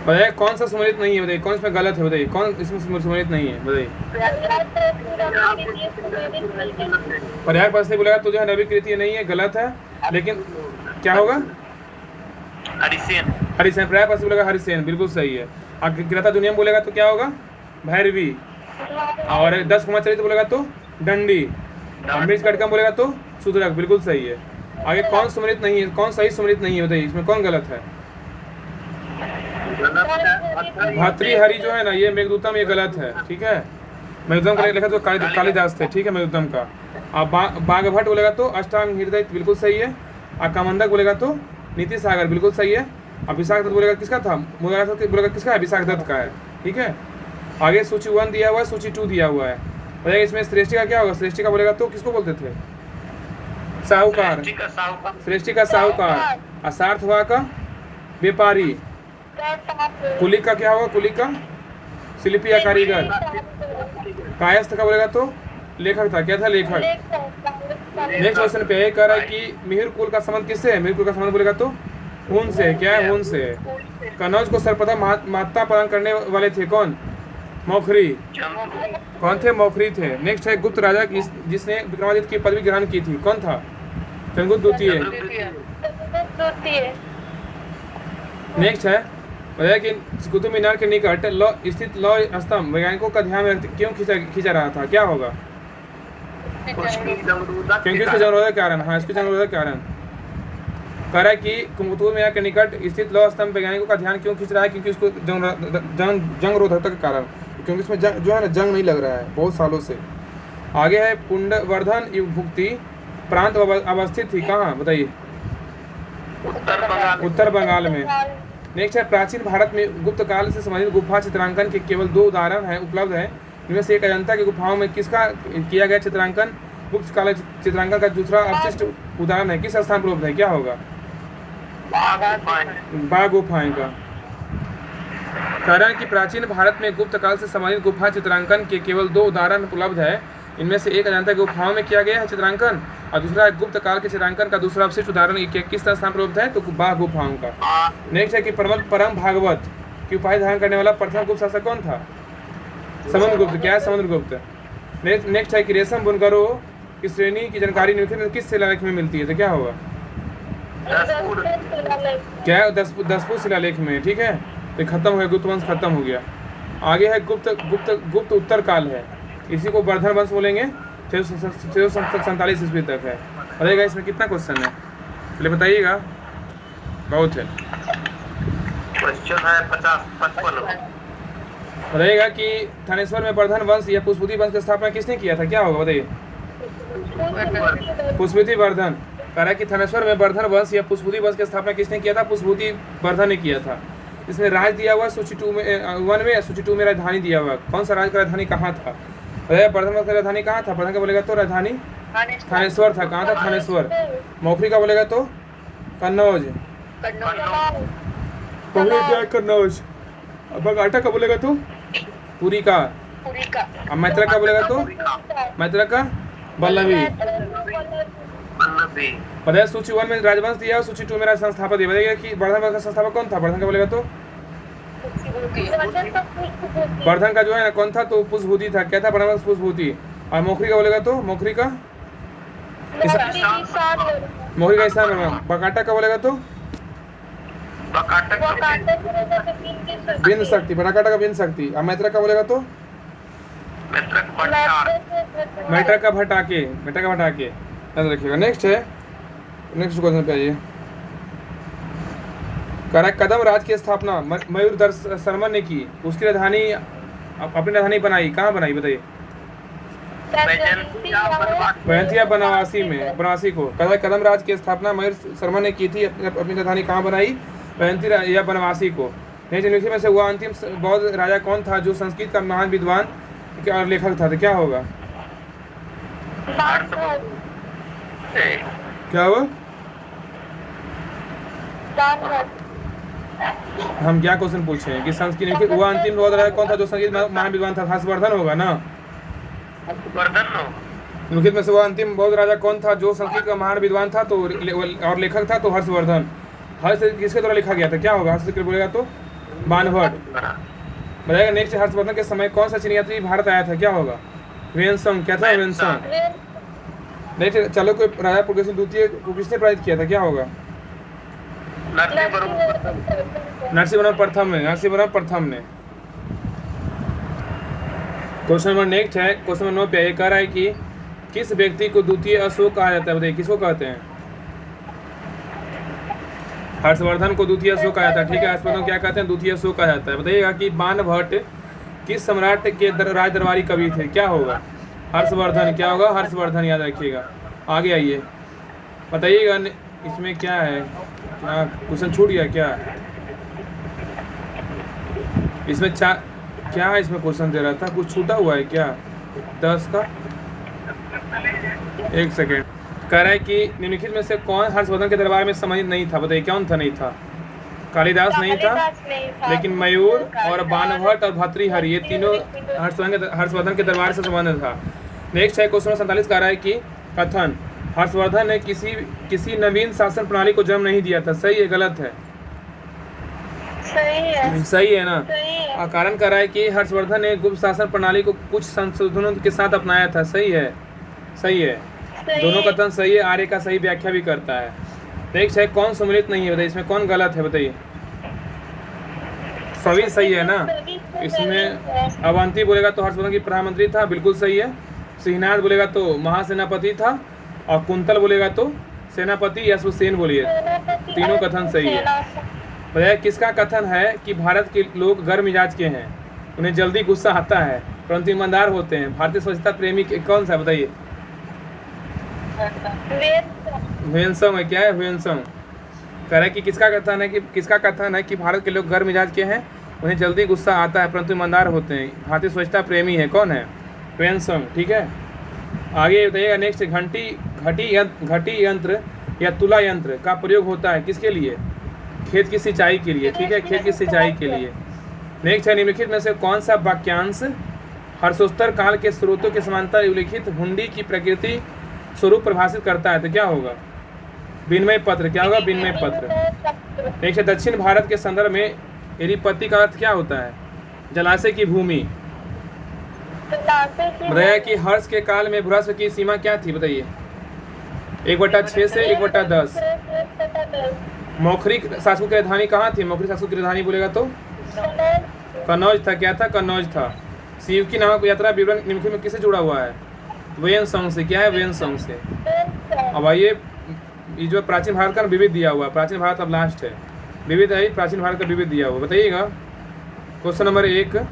बताइए कौन सा सम्मिलित नहीं है, बताइए कौन इसमें गलत है, बताइए कौन इसमें सम्मिलित नहीं है, बताइए। पर्याय पद से बोलेगा तो जो है नवीकृत नहीं है, गलत है। लेकिन क्या होगा, हरिसेन। पर्याय पद से बोलेगा हरिसेन, बिल्कुल सही है। अग्रता दुनियम बोलेगा तो क्या होगा, भैरवी। और 10 कुमार चरित्र बोलेगा तो दंडी। अमृत कटकम बोलेगा तो शूद्रक, बिल्कुल सही है। आगे कौन सम्मिलित नहीं है, कौन सही सम्मिलित नहीं है, बताइए इसमें कौन गलत है। भर्तृहरि जो है ना, ये मेघदूतम, ये गलत है, ठीक है। मेघदूतम का लिखा तो कालिदास थे, ठीक है, मेघदूतम का। बाघभट्ट बोलेगा तो अष्टांग हृदय, बिल्कुल सही है। और कामंडक बोलेगा तो नीति सागर, बिल्कुल सही है। और विशाख दत्त बोलेगा किसका था, बोलेगा किसका है, विशाख दत्त का है, ठीक है। आगे सूची 1 दिया हुआ है, सूची 2 दिया हुआ है। बताइए इसमें श्रेष्ठी का क्या होगा, श्रेष्ठी का बोलेगा तो किसको बोलते थे, साहूकार, सृष्टि का साहूकार। असार्थ हुआ का व्यापारी। कुली का क्या होगा? कुली का शिल्पी या कारीगर। कायस्थ का बोलेगा तो लेखक था। क्या था? लेखक। नेक्स्ट क्वेश्चन पे ये कह रहा है कि मिहिर कुल का संबंध किससे है? मिहिर कुल का संबंध बोलेगा तो खून से। क्या है? खून से। कनौज को सर्वप्रथम महत्ता प्रदान करने वाले थे कौन? मौखरी। कौन थे? मौखरी थे। नेक्स्ट है गुप्त राजा जिसने विक्रमादित्य की पदवी ग्रहण की थी, कौन था? चंद्रगुप्त द्वितीय। नेक्स्ट है बताया कि कुतुब मीनार के निकट स्थित लौह स्तंभ वैज्ञानिकों का ध्यान क्यों खींचा रहा था? क्या होगा? क्योंकि उसके जंगरोधक कारण। हाँ, इसके जंगरोधक कारण। कह रहा है कि कुतुब मीनार के निकट स्थित लौह स्तंभ वैज्ञानिकों का ध्यान क्यों खींच रहा है? क्योंकि उसको जंगरोधकता के कारण, क्योंकि उसमें जो है ना जंग नहीं लग रहा है बहुत सालों से। आगे है पुंडवर्धन युगभुक्ति प्रांत अवस्थित थी कहाँ? बताइए। उत्तर बंगाल में। नेक्स्ट है प्राचीन भारत में गुप्त काल से संबंधित गुफा चित्रांकन के केवल 2 उदाहरण हैं उपलब्ध है। इनमें से एक अजंता की गुफाओं में किसका किया गया चित्रांकन? गुप्त काल चित्रांकन का दूसरा अवशिष्ट उदाहरण है किस स्थान पर उपलब्ध है? क्या होगा? बाघ गुफाएं का। कारण कि प्राचीन भारत में गुप्त काल से संबंधित गुफा चित्रांकन के केवल 2 उदाहरण उपलब्ध है। इनमें से एक अजंता की गुफाओं में किया गया है चित्रांकन और दूसरा गुप्त काल के चित्रांकन का दूसरा अवशिष्ट उदाहरण किस स्थान पर उपलब्ध है? तो बाघ गुफाओं का। नेक्स्ट है कि परम भागवत की उपाधि धारण करने वाला प्रथम गुप्त शासक कौन था? समुद्रगुप्त। क्या है? समुद्रगुप्त। नेक्स्ट है कि रेशम बुनकरों की श्रेणी की जानकारी निम्नलिखित में किस शिलालेख में मिलती है? तो क्या होगा? क्या है? दसपुर शिलालेख में। ठीक है, तो खत्म हो गया, गुप्त वंश खत्म हो गया। आगे है गुप्त उत्तर काल है, इसी को वर्धन वंश बोलेंगे। 647 ईस्वी तक है। बताइएगा इसमें कितना क्वेश्चन है? पहले बताइएगा। बहुत है क्वेश्चन है 55। बताइएगा कि थानेश्वर में वर्धन वंश या पुष्पवती वंश की स्थापना किसने किया था? क्या होगा? बताइए। पुष्पवती वर्धन। कह रहा है कि थानेश्वर में वर्धन वंश या पुष्पवती वंश की स्थापना किसने किया था? पुष्पवती वर्धन ने किया था। इसमें राज दिया हुआ सूची 1 में, सूची 2 में राजधानी दिया हुआ। कौन सा राज्य का राजधानी कहाँ था? बताइए। वर्धन वंश का राजधानी कहाँ था? वर्धन का बोलेगा तो राजधानी थानेश्वर था। कहाँ था? थानेश्वर। मौखरी का बोलेगा तो कन्नौज। कन्नौज। बगाटा का बोलेगा तो पुरी का। अब मैत्रा का बोलेगा तो मैत्रा का बल्लभी। बताइए सूची 1 में राजवंश दिया और सूची 2 में राजस्थान स्थापक दिया। बताइएगा कि वर्धन वंश का संस्थापक कौन था? वर्धन का बोलेगा तो वर्धन का जो है ना कौन था? तो पुष्पभूति था। क्या था? वर्धन वंश पुष्पभूति। और मौखरी का बोलेगा तो मौखरी का स्थान। बकाटा का बोलेगा तो बिंद शक्ति। बकाटा का बिंद शक्ति। और मैत्रा का बोलेगा तो मैत्रा का भटाके। याद रखिएगा। नेक्स्ट क्वेश्चन पे आइए। कह रहा है कदम राज की स्थापना मयूर शर्मा ने की। उसकी राजधानी अपनी राजधानी बनाई। कहाँ बनाई? बताइए। वैजयंतिया बनवासी को। कह रहा है कदम राज की स्थापना मयूर शर्मा ने की थी। अपनी राजधानी कहाँ बनाई? वैजयंतिया बनवासी को। निम्नलिखित में से वह अंतिम बौद्ध राजा कौन था जो संस्कृत का महान विद्वान और लेखक था? तो क्या होगा? क्या हुआ? हम क्या क्वेश्चन पूछे हैं कि संस्कृत वह अंतिम बौद्ध राजा कौन था जो संस्कृत महान विद्वान था? हर्षवर्धन होगा ना। निम्नलिखित में से वह अंतिम बौद्ध राजा कौन था जो संस्कृत का महान विद्वान था तो और लेखक था? तो हर्षवर्धन। हर्ष किसके द्वारा लिखा गया था? क्या होगा? हर्ष बोलेगा तो बाणभट्ट। बताएगा। नेक्स्ट हर्षवर्धन के समय कौन सा चीनी यात्री भारत आया था? क्या होगा? ह्वेनसांग। क्या था? ह्वेनसांग। नेक्स्ट चालुक्य राजा पुलकेशी द्वितीय को किसने पराजित किया था? क्या होगा? नरसिंहवर्मन प्रथम ने। क्वेश्चन नंबर नेक्स्ट है क्वेश्चन नंबर 9 पे ये कह रहा है कि किस व्यक्ति को द्वितीय अशोक कहा जाता है? बताइए किसको कहते हैं? हर्षवर्धन को द्वितीय अशोक कहा जाता है। ठीक है, हर्षवर्धन क्या कहते हैं? द्वितीय अशोक कहा जाता है। बताइएगा कि बाणभट्ट किस सम्राट के राज दरबारी कवि थे? क्या होगा? हर्षवर्धन। क्या होगा? हर्षवर्धन। याद रखिएगा। आगे आइए। बताइएगा इसमें क्या है? क्या क्वेश्चन छूट गया क्या? इसमें क्या है? इसमें क्वेश्चन दे रहा था, कुछ छूटा हुआ है क्या? 10 का 1 सेकेंड। कह रहा है कि निम्नलिखित में से कौन हर्षवर्धन के दरबार में सम्मानित नहीं था? बताइए कौन था? नहीं था, कालिदास नहीं था, लेकिन मयूर और बाणभट्ट और भर्तृहरि ये तीनों हर्षवर्धन के दरबार से संबंधित था। नेक्स्ट है क्वेश्चन 47 कह रहा है कि कथन हर्षवर्धन ने किसी नवीन शासन प्रणाली को जन्म नहीं दिया था, सही है गलत है? सही है ना? कारण कह रहा है कि हर्षवर्धन ने गुप्त शासन प्रणाली को कुछ संशोधनों के साथ अपनाया था, सही है? सही है, दोनों कथन सही है, आर्य का सही व्याख्या भी करता है। नेक्स्ट है कौन सम्मिलित नहीं है? बताइए इसमें कौन गलत है? बताइए, सभी सही है ना? इसमें अवंती बोलेगा तो हर्षवर्धन की प्रधानमंत्री था, बिल्कुल सही है। सिंहनाद बोलेगा तो महासेनापति था, और कुंतल बोलेगा तो सेनापति या सुसेन बोलिए, तीनों कथन सही है। बताइए किसका कथन है कि भारत के लोग गर्म मिजाज के हैं, उन्हें जल्दी गुस्सा आता है परंतु ईमानदार होते हैं, भारतीय स्वच्छता प्रेमी कौन सा? बताइए। ह्वेनसांग है, क्या है? ह्वेनसांग कह रहा है कि किसका कथन है कि भारत के लोग गर्म मिजाज के हैं, उन्हें जल्दी गुस्सा आता है परंतु ईमानदार होते हैं, भारतीय स्वच्छता प्रेमी है, कौन है? ह्वेनसांग। ठीक है, आगे बताइएगा। नेक्स्ट, घटी यंत्र या तुला यंत्र का प्रयोग होता है किसके लिए? खेत की सिंचाई के लिए। ठीक है, खेत की सिंचाई के लिए। नेक्स्ट है निम्नलिखित में से कौन सा वाक्यांश हर्षोत्तर काल के स्रोतों के समांतर उल्लिखित हुंडी की प्रकृति स्वरूप प्रभाषित करता है? तो क्या होगा? विनिमय पत्र। क्या होगा? विनिमय पत्र। नेक्स्ट है दक्षिण भारत के संदर्भ में एरिपति का अर्थ क्या होता है? जलाशय की भूमि। बताया कि हर्ष के काल में भूराश्व की सीमा क्या थी? बताइए। 1/6 से 1/10। मौखरी शासकों की राजधानी कहाँ थी? मौखरी शासकों की राजधानी बोलेगा तो कन्नौज था। क्या था? कन्नौज था। शिव की नामक यात्रा विवरण निम्नलिखित में किससे जुड़ा हुआ है? ह्वेनसांग से। क्या है? ह्वेनसांग से। अब आइए, ये जो प्राचीन भारत का विविध दिया हुआ है, प्राचीन भारत अब लास्ट है, विविध है, प्राचीन भारत का विविध दिया हुआ, बताइएगा। क्वेश्चन नंबर 1 कह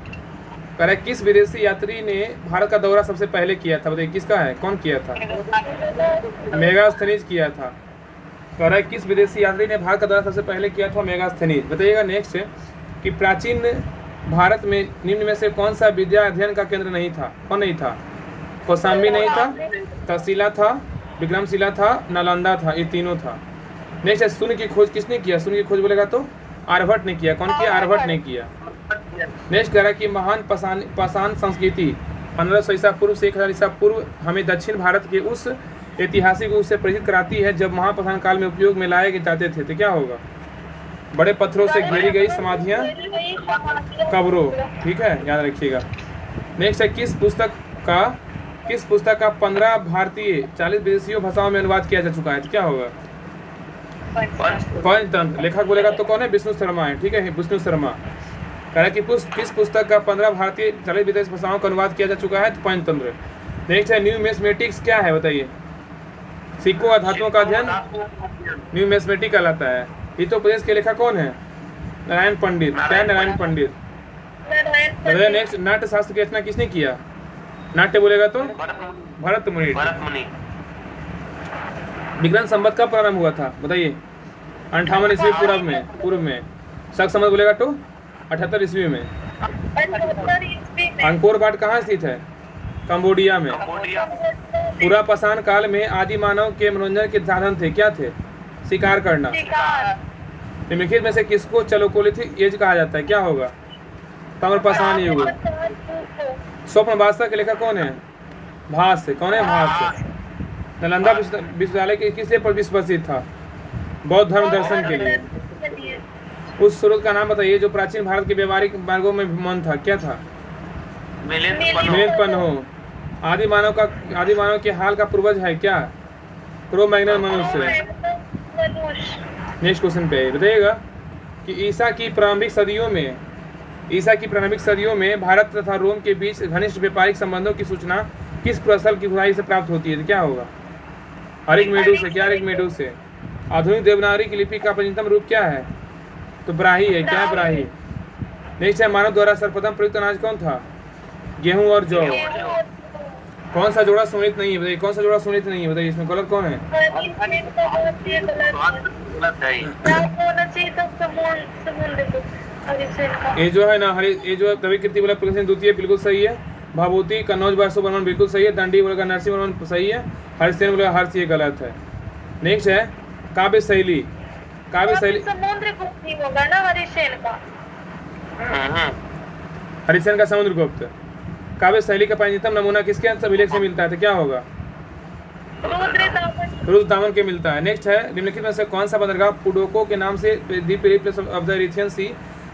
रहा है किस विदेशी यात्री ने भारत का दौरा सबसे पहले किया था? बताइए किसका है? कौन किया था? मेगास्थनीज किया था। कह रहा है किस विदेशी यात्री ने भारत का दौरा सबसे पहले किया था? मेगास्थनीज। बताइएगा। नेक्स्ट है कि प्राचीन भारत में निम्न में से कौन सा विद्या अध्ययन का केंद्र नहीं था? कौन नहीं था? कौशाम्बी नहीं था, तक्षशिला था, विक्रमशिला था, नालंदा था, ये तीनों था। नेक्स्ट है शून्य की खोज किसने किया? शून्य की खोज बोलेगा तो आर्यभट्ट ने किया। कौन किया? आर्यभट्ट ने किया। नेक्स्ट कह रहा है कि महान पाषाण संस्कृति 1500 ईसा पूर्व से 1000 ईसा पूर्व हमें दक्षिण भारत के उस ऐतिहासिक रूप से परिचित कराती है जब महापाषाण काल में उपयोग में लाए जाते थे। तो क्या होगा? बड़े पत्थरों से घेरी गई समाधियां, कब्रों। ठीक है, याद रखिएगा। नेक्स्ट है किस पुस्तक का 15 भारतीय 40 विदेशी भाषाओं में अनुवाद किया जा चुका है? तो क्या होगा? पंचतंत्र। लेखक बोलेगा तो कौन है? विष्णु शर्मा है। ठीक है, विष्णु शर्मा। कह रहा है कि किस पुस्तक का 15 भारतीय 40 विदेशी भाषाओं का अनुवाद किया जा चुका है? तो पंचतंत्र। नेक्स्ट है न्यूमेस्मेटिक्स क्या है? बताइए। सिक्कों और धातुओं का अध्ययन न्यूमेस्मेटिक कहलाता है। हितोपदेश के लेखक कौन है? नारायण पंडित। क्या है? नारायण पंडित। बताइए। नेक्स्ट, नाट्य शास्त्र की रचना किसने किया? नाट्य बोलेगा तो भरत मुनि। विक्रम संवत कब प्रारंभ हुआ था? बताइए। 58 ईस्वी पूर्व में। शक संवत बोलेगा तो 78 ईस्वी में। अंकोर वाट कहाँ स्थित है? कंबोडिया में। पूरा पाषाण काल में आदि मानव के मनोरंजन के साधन थे, क्या थे? शिकार करना। निम्नलिखित में से किसको चलोकोलिथिक एज कहा जाता है? क्या होगा? ताम्रपाषाण युग। स्वप्न वास्तव के लेखक कौन है? भाष्य। कौन है? भाष्य। नालंदा विश्वविद्यालय के किस लिए विश्व प्रसिद्ध था? बौद्ध धर्म दर्शन के लिए। उस स्रोत का नाम बताइए जो प्राचीन भारत के व्यवहारिक मार्गों में मन था, क्या था? मिलिंद हो। आदि मानव के हाल का पूर्वज है क्या? क्रो मैग्नस मनुष्य। नेक्स्ट क्वेश्चन पे बताइएगा कि ईसा की प्रारंभिक सदियों में भारत तथा रोम के बीच घनिष्ठ व्यापारिक संबंधों की सूचना किस प्रस्थल की खुदाई से प्राप्त होती है? तो क्या होगा? अरिकमेडू से। क्या? अरिकमेडू से। आधुनिक देवनागरी की लिपि का प्राचीनतम रूप क्या है? तो ब्राही है। क्या? ब्राही। नेक्स्ट है मानव द्वारा सर्वप्रथम प्रयुक्त अनाज कौन था? गेहूं और जौ। कौन सा जोड़ा सुनित नहीं है? बताइए। कौन सा जोड़ा सुनित नहीं है? बताइए। इसमें गलत कौन है? ये जो है ना ये जो कवि कृति वाला द्वितीय बिल्कुल सही है। भाभूति कन्नौज 1252 बिल्कुल सही है। दंडी बोलेगा नरसिंह वर्मन सही है। हर्षसेन बोलेगा हर्ष, ये गलत है। नेक्स्ट है काव्य शैली। काव्य शैली समुद्र गुप्त ही होगा ना हरिसेन का। हरिसेन का समुद्रगुप्त। काव्य शैली का प्राचीनतम नमूना किसके अभिलेख से मिलता है तो क्या होगा? रुद्रताम्र के मिलता है। नेक्स्ट है निम्नलिखित में से कौन सा बंदरगाह पुडोको के नाम से दी प्लेस ऑफ द इरिथियन सी,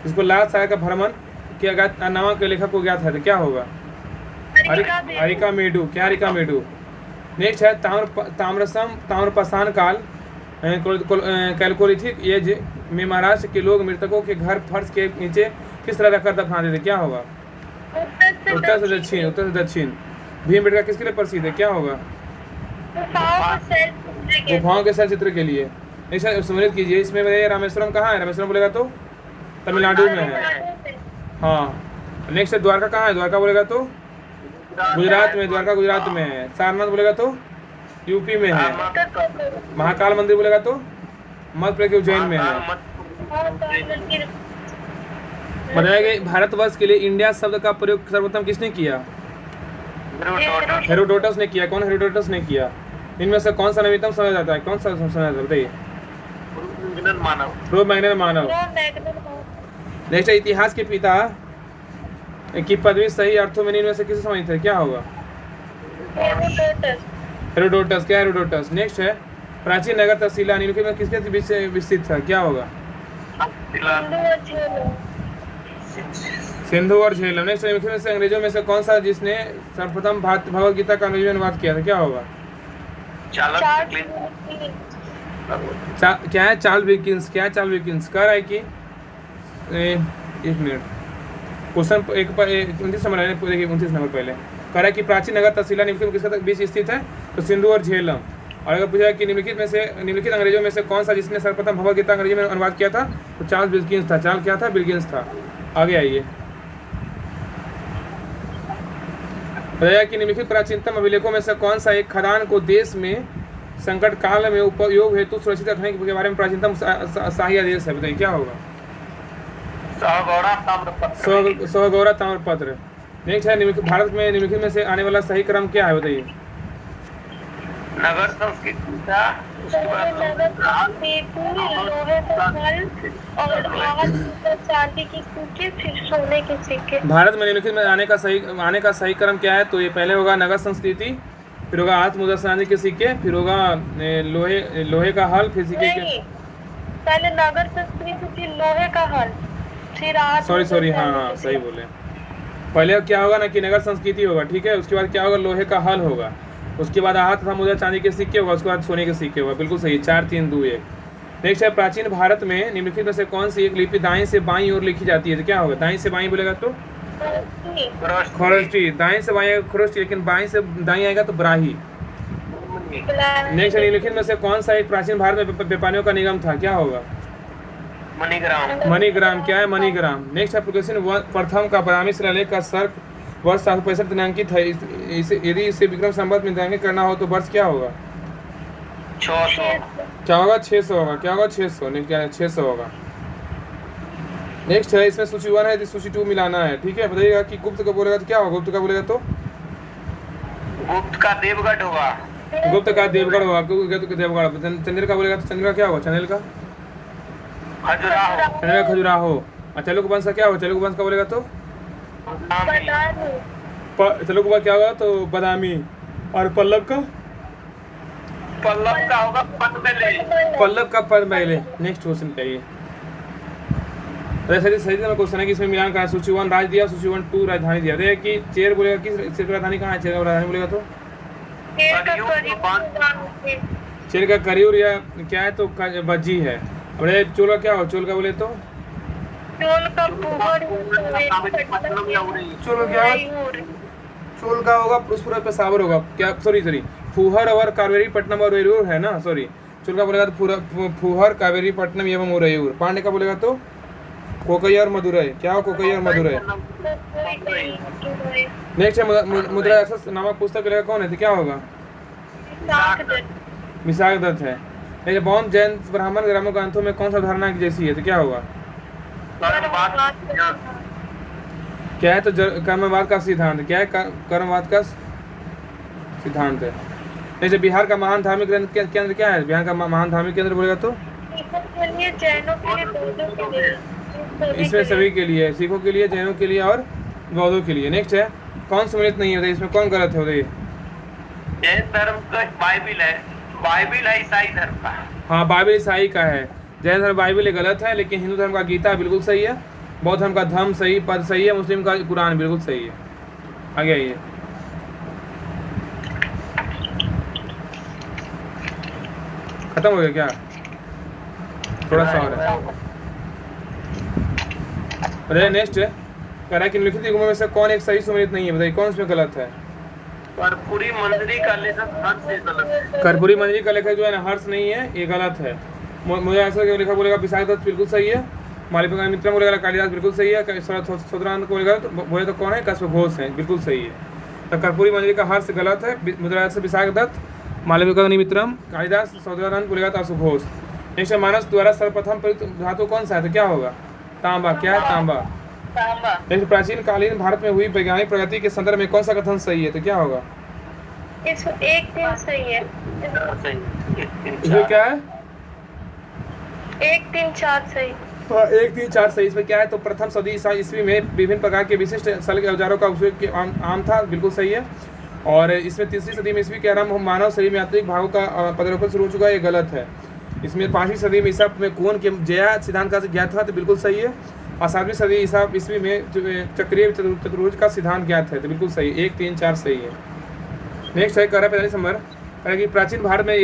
जिसको लाल सागर का भ्रमण किया गया नामक के लेखक को ज्ञात है तो क्या होगा? अरिका मेडू। क्या अरिका मेडू? नेक्स्ट है ताम्रसम ताम्रपाषाण काल कैलकोलिथिक एज में महाराष्ट्र के लोग मृतकों के घर फर्श के नीचे किस तरह रखकर दफना देते क्या होगा? उत्तर से दक्षिण। उत्तर से दक्षिण। भीमबेटका किसके लिए प्रसिद्ध है क्या होगा? गुफाओं के चित्र के लिए। नेक्स्ट सम्मिलित कीजिए, इसमें बताइए रामेश्वरम कहाँ है? रामेश्वरम बोलेगा तो तमिलनाडु में है। हाँ। नेक्स्ट है द्वारका कहाँ है? द्वारका बोलेगा तो गुजरात में। द्वारका गुजरात में है। सारनाथ बोलेगा तो यूपी में है। महाकाल मंदिर बोलेगा तो मध्य प्रदेश के उज्जैन में है। बताया गया भारतवर्ष के लिए इंडिया शब्द का प्रयोग सर्वप्रथम किसने किया? हेरोडोटस ने किया। कौन हेरोडोटस ने किया? इनमें से कौन सा नवीनतम समझा जाता है? कौन सा समझा जाता है बताइए? क्रो-मैग्नन मानव। नेक्स्ट है इतिहास के पिता की पदवी सही अर्थों में इनमें से किसे समझते हैं क्या होगा? हेरोडोटस। क्या हेरोडोटस? नेक्स्ट है प्राचीन नगर तहसीला निम्नलिखित में किसके बीच से विकसित था क्या होगा? सिंधु और झेलम। नेक्स्ट निम्नलिखित में से अंग्रेजों में से कौन सा जिसने सर्वप्रथम भगवत गीता का अंग्रेजी में अनुवाद किया था क्या होगा? क्या है? Charles Wilkins. क्या है चार्ल्स विकिंस? कह रहा है कि एक मिनट क्वेश्चन 29 नंबर है, देखिए 29 नंबर पहले कह रहा है कि प्राचीन नगर तहसीला निम्नलिखित में किसके बीच स्थित है तो सिंधु और झेलम। और अगर पूछा कि निम्नलिखित अंग्रेजों में से कौन सा जिसने सर्वप्रथम भगवत गीता अंग्रेजी में अनुवाद किया था तो चार्ल्स विल्किंस था। चार्ल्स क्या था? विल्किंस था। आगे आइए। बताया कि निम्नलिखित प्राचीनतम अभिलेखों में से कौन सा एक खदान को देश में संकट काल में उपयोग हेतु सुरक्षित रखने के बारे में प्राचीनतम शाही आदेश है बताइए क्या होगा? सहगौरा ताम्रपत्र। नेक्स्ट है भारत में निम्नलिखित में से आने वाला सही क्रम क्या है बताइए? नगर संस्कृति था, उसके बाद भारत में निम्नलिखित में आने का सही क्रम क्या है तो ये पहले होगा नगर संस्कृति, फिर होगा हाथ मुद्रा चांदी के सिक्के, फिर होगा लोहे का हल, फिर सिक्के के पहले नगर संस्कृति फिर लोहे का हल फिर सॉरी हाँ सही बोले। पहले क्या होगा ना कि नगर संस्कृति होगा, ठीक है, उसके बाद क्या होगा लोहे का हल होगा, उसके बाद हाथ तथा मुद्रा चांदी के सिक्के होगा, उसके बाद सोने के सिक्के होगा। बिल्कुल सही, 4 3 2 1। नेक्स्ट है प्राचीन भारत में निम्नलिखित में से कौन सी एक लिपि दाएं से बाईं ओर लिखी जाती है तो क्या होगा? दाएं से बाईं बोलेगा तो खरोष्टी। दाएं से बाईं खरोष्टी, लेकिन बाईं से दाईं आएगा तो ब्राही। नेक्स्ट है निम्नलिखित में से कौन सा एक प्राचीन भारत में व्यापारियों का निगम था क्या होगा? मणिग्राम। क्या है? मणिग्राम। नेक्स्ट है पुलकेशिन प्रथम का बदामी शिलालेख का सर्क वर्ष 765 दिनांकित है। यदि इसे विक्रम संवत में दिनांकित करना हो तो वर्ष क्या होगा? 600। क्या होगा? 600 होगा। क्या होगा? 600। नेक्स्ट क्या है? 600 होगा। नेक्स्ट है इसमें सूची 1 है, सूची 2 मिलाना है, ठीक है। बताइएगा कि गुप्त का बोलेगा तो क्या होगा? गुप्त का बोलेगा तो गुप्त का देवगढ़ होगा। गुप्त का देवगढ़ होगा। देवगढ़। चंद्र का बोलेगा तो चंद्र का क्या होगा? चंद्र का खजुराहो। और तेलुगु वंश का क्या होगा? तेलुगु वंश का बोलेगा तो तेलुगु वंश क्या होगा? तो बदामी। और पल्लव का होगा पल्लव का पद्मैले। नेक्स्ट क्वेश्चन चाहिए। सही क्वेश्चन है कि इसमें मिलान कहा है। सूची 1 राज्य दिया, सूची 1 2 राजधानी दिया। देखिए कि चेर बोलेगा किस चेर की राजधानी कहाँ है? चेर का राजधानी बोलेगा तो चेर का करियूर या क्या है तो बज्जी है। अब चोल का क्या हो? चोल का बोले तो चोल का होगा पुष्पुर पेशावर होगा। क्या सॉरी फूहर और कावेरी पट्टनम और उरैयूर है ना, सॉरी। चोल का बोलेगा तो फूहर कावेरी पट्टनम एवं उरैयूर। पांडे का बोलेगा तो कोकई और मदुरई। क्या हो? कोकई और मदुरई। नेक्स्ट है मुद्रा राक्षस नामक पुस्तक लेखक कौन है तो क्या होगा? विशाख दत्त है। बौद्ध जैन ब्राह्मण ग्रामों ग्रंथों में कौन सा धारणा जैसी है तो क्या होगा? क्या है तो कर्मवाद का सिद्धांत। क्या है? कर्मवाद का सिद्धांत है। जैसे बिहार का महान धार्मिक केंद्र क्या है? बिहार का महान धार्मिक केंद्र बोलेगा तो सिखों के लिए, जैनों के लिए, बौद्धों के लिए, इसमें सभी के लिए, सिखों के लिए, जैनों के लिए और बौद्धों के लिए। नेक्स्ट है, कौन सम्मिलित नहीं होता, इसमें कौन गलत है? बताइए। जैन धर्म का बाइबिल है ईसाई धर्म का। हाँ, बाइबिल ईसाई का है। जैन धर्म बाइबिल गलत है, लेकिन हिंदू धर्म का गीता बिल्कुल सही है, बौद्ध धर्म का धम्म सही पद सही है, मुस्लिम का कुरान बिल्कुल सही है। आगे आइए। खत्म हो गया क्या? थोड़ा सा और है। अरे नेक्स्ट है, कह रहा है कि निम्नलिखित युग्मों में से कौन एक सही सम्मिलित नहीं है? बताइए कौन इसमें गलत है? कर्पूरी मंजरी का लेखक हर्ष से गलत है। कर्पूरी मंजरी का लेखक जो है ना हर्ष नहीं है, ये गलत है। मुझे ऐसा लेखक बोलेगा विशाख दत्त बिल्कुल सही है, मालविका मित्र बोलेगा कालिदास बिल्कुल सही है, स्वतंत्रानंद को बोले तो कौन है? कश्यप घोष है, बिल्कुल सही है। तो कर्पूरी मंजरी का हर्ष गलत है, मुद्रा से विशाख दत्त, मालविका मित्रम, कालिदास, स्वतंत्रानंद बोलेगा तो कश्यप घोष। नेक्स्ट, मानस द्वारा सर्वप्रथम प्रयुक्त धातु कौन सा है? तो क्या होगा? तांबा। क्या है? तांबा। नेक्स्ट, प्राचीन कालीन भारत में हुई वैज्ञानिक प्रगति के संदर्भ में कौन सा कथन सही है? तो क्या होगा? इसमें 1 3 सही है। इसमें क्या है? 1 3 4 सही। 1 3 4 सही। इसमें क्या है? तो प्रथम सदी ईस्वी में विभिन्न प्रकार के विशिष्ट सल के औजारों का उपयोग आम था, बिल्कुल सही है। और इसमें तीसरी सदी में ईस्वी के आरंभ मानव शरीर में आंतरिक भागों का पदारोपण शुरू हो चुका है, ये गलत है। इसमें 5वीं सदी में ईसा में कोण के जया सिद्धांत का ज्ञात था, तो बिल्कुल सही है। और 7वीं सदी ईस्वी में चक्रीय चतुर्भुज का सिद्धांत ज्ञात है, तो बिल्कुल सही। 1 3 4 सही है। नेक्स्ट है, कह रहा है 45 नंबर, कह रहा है कि प्राचीन भारत में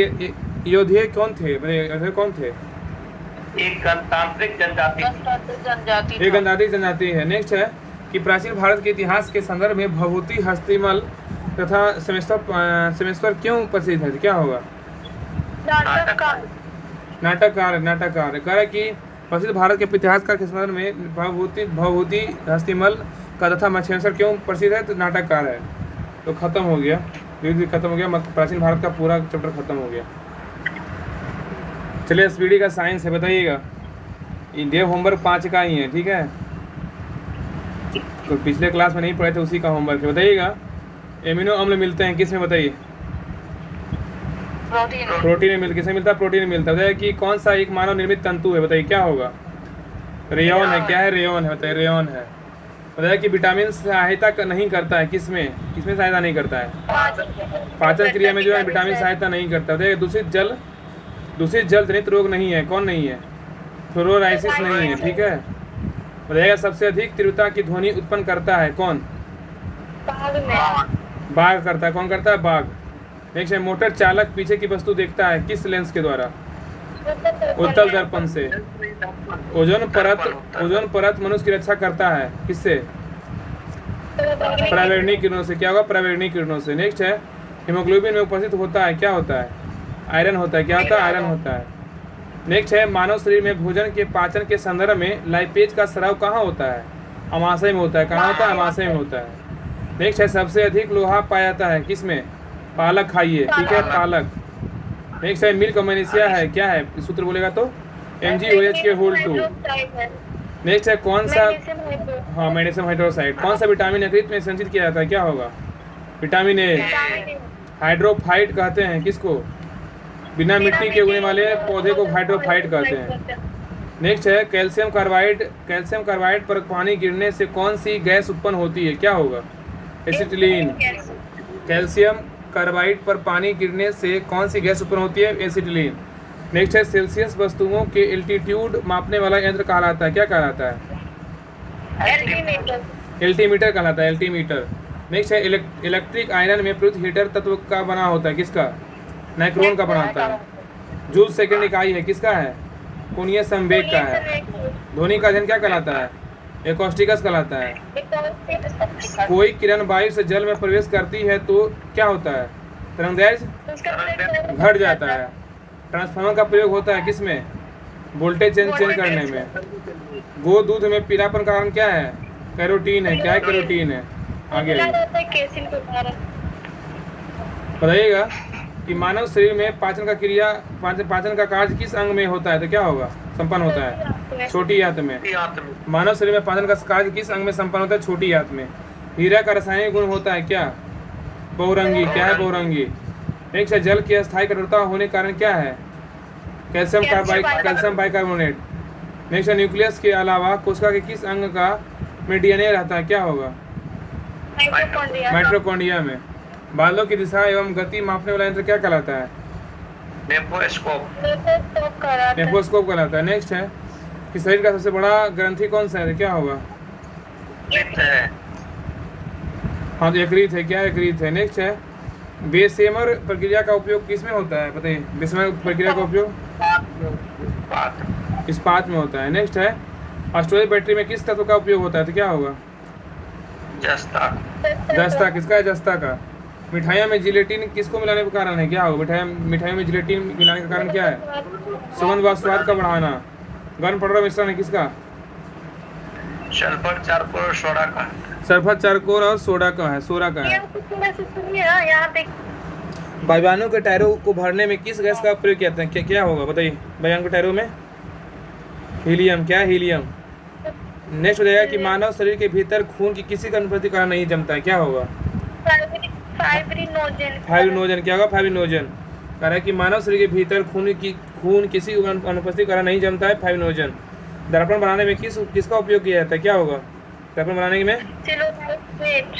योद्धे कौन थे? योद्धे कौन थे? एक गणतांत्रिक जनजाति। एक गणतांत्रिक जनजाति है। नेक्स्ट है कि प्राचीन भारत के इतिहास के संदर्भ में भभूति, हस्तिमल तथा सेमेश्वर क्यों प्रसिद्ध है? क्या होगा? नाटककार। कह रहा है कि प्रसिद्ध भारत के इतिहासकार के संदर्भ में भभूति, हस्तिमल का तथा सेमेश्वर क्यों प्रसिद्ध है? तो नाटककार है। तो खत्म हो गया, धीरे खत्म हो गया, प्राचीन भारत का पूरा चैप्टर खत्म हो गया। चलिए, एसपीडी का साइंस है, बताइएगा। ये होमवर्क 5 का ही है, ठीक है? तो पिछले क्लास में नहीं पढ़े थे, उसी का होमवर्क है। बताइएगा, एमिनो अम्ल मिलते हैं किस में? बताइए। प्रोटीन में किसमें मिलता है? प्रोटीन में मिलता है। बताइए कि कौन सा एक मानव निर्मित तंतु है? बताइए क्या होगा? रेयॉन है। क्या है? रेयॉन है। बताइए रेयॉन है। बताइए कि विटामिन सहायता नहीं करता है, किसमें सहायता नहीं करता है? पाचन क्रिया में जो है विटामिन सहायता नहीं करता। बताइए दूषित जल जनित रोग नहीं है, कौन नहीं है? फ्लोरोराइसिस नहीं है, ठीक है? बताइएगा सबसे अधिक तीव्रता की ध्वनि उत्पन्न करता है कौन? बाघ करता है। कौन करता है? बाघ। नेक्स्ट है, मोटर चालक पीछे की वस्तु देखता है किस लेंस के द्वारा? उत्तल दर्पण से। ओजोन परत मनुष्य की रक्षा करता है किससे? परावैरणिक किरणों से। क्या होगा? परावैरणिक किरणों से। नेक्स्ट है, हीमोग्लोबिन में उपस्थित होता है, क्या होता है? आयरन होता है। क्या होता है? आयरन होता है। नेक्स्ट है, मानव शरीर में भोजन के पाचन के संदर्भ में लाइपेज का स्राव कहाँ होता है? अमाशय में होता है। कहाँ होता है? अमाशय में होता है। नेक्स्ट है, सबसे अधिक लोहा पाया जाता है किसमें? पालक खाइए, ठीक है? पालक। नेक्स्ट है, मिल्क मैग्नीशिया है, क्या है? सूत्र बोलेगा तो MgOH के होल 2। नेक्स्ट है, कौन सा? हाँ, मैग्नीशियम हाइड्रोक्साइड। कौन सा विटामिन यकृत में संचित किया जाता है? क्या होगा? Vitamin A. हाइड्रोफाइट कहते हैं किसको? बिना मिट्टी के उगने वाले पौधे को हाइड्रोफाइट कहते हैं। नेक्स्ट है, कैल्शियम कार्बाइड पर पानी गिरने से कौन सी गैस उत्पन्न होती है? क्या होगा? एसिटिलीन। कैल्शियम कार्बाइड पर पानी गिरने से कौन सी गैस उत्पन्न होती है? एसिटिलीन। नेक्स्ट है, सेल्सियस वस्तुओं के एल्टीट्यूड मापने वाला यंत्र कहलाता है, क्या कहलाता है? एल्टीमीटर कहलाता है, एल्टीमीटर। नेक्स्ट है, इलेक्ट्रिक आयरन में प्रयुक्त हीटर तत्व का बना होता है, किसका? नाइक्रोन का बनाता है। जूल सेकंड इकाई है, किसका है? कोणीय संवेग का है। ध्वनि का अध्ययन क्या कहलाता है? एकॉस्टिकस कहलाता है। कोई किरण वायु से जल में प्रवेश करती है तो क्या होता है? तरंगदैर्घ्य घट जाता है। ट्रांसफार्मर का प्रयोग होता है किसमें? वोल्टेज चेंज करने में। गो दूध में पीलापन का कारण क्या है? कैरोटीन है। क्या है? कैरोटीन है। आगे बताइएगा कि मानव शरीर में पाचन का कार्य किस अंग में होता है? तो क्या होगा? संपन्न होता है छोटी आंत में। मानव शरीर में पाचन का कार्य किस अंग में संपन्न होता है? छोटी आंत में। हीरा का रासायनिक गुण होता है क्या? बहुरंगी। क्या है? बहुरंगी। नेक्स्ट है जल की अस्थायी कठोरता होने के कारण क्या है? Calcium bicarbonate. नेक्स्ट है न्यूक्लियस के अलावा कोशिका के किस अंग का में डीएनए रहता है? क्या होगा? माइटोकॉन्ड्रिया में। बालों की दिशा एवं गति मापने वाला यंत्र क्या कहलाता है? नेफ्रोस्कोप कहलाता है। नेक्स्ट है कि शरीर का सबसे बड़ा ग्रंथि कौन सा है? क्या होगा? हाँ तो यकृत है। क्या यकृत है? नेक्स्ट है बेसेमर प्रक्रिया का उपयोग किस में होता है? बताइए। बेसेमर प्रक्रिया का उपयोग इस्पात में होता है। नेक्स्ट है स्टोरेज बैटरी में किस तत्व का उपयोग होता है? तो क्या होगा? जस्ता। किसका है? जस्ता का। मिठाइयों में जिलेटिन किसको मिलाने का कारण है? क्या होगा? मिठाइयों में जिलेटिन मिलाने का कारण क्या है? सुगंध व स्वाद का बढ़ाना। गन पाउडर मिश्रण है किसका? सल्फर चारकोल और सोडा का। सल्फर चारकोल और सोडा का है। सोडा का है। वायुयानों के टायरों को भरने में किस गैस का प्रयोग किया जाता है? क्या होगा? बताइए। वायुयान के टायरों में हीलियम। क्या है? हीलियम। नेक्स्ट हो जाएगा कि मानव शरीर के भीतर खून की किसी का अनुपस्थिति कारण नहीं जमता है। क्या होगा? फाइब्रिनोजन। क्या होगा? फाइब्रिनोजन। कह रहा है कि मानव शरीर के भीतर खून किसी अनुपस्थिति कारण नहीं जमता है। फाइब्रिनोजन। दर्पण बनाने में किसका उपयोग किया जाता है? क्या होगा? दर्पण बनाने में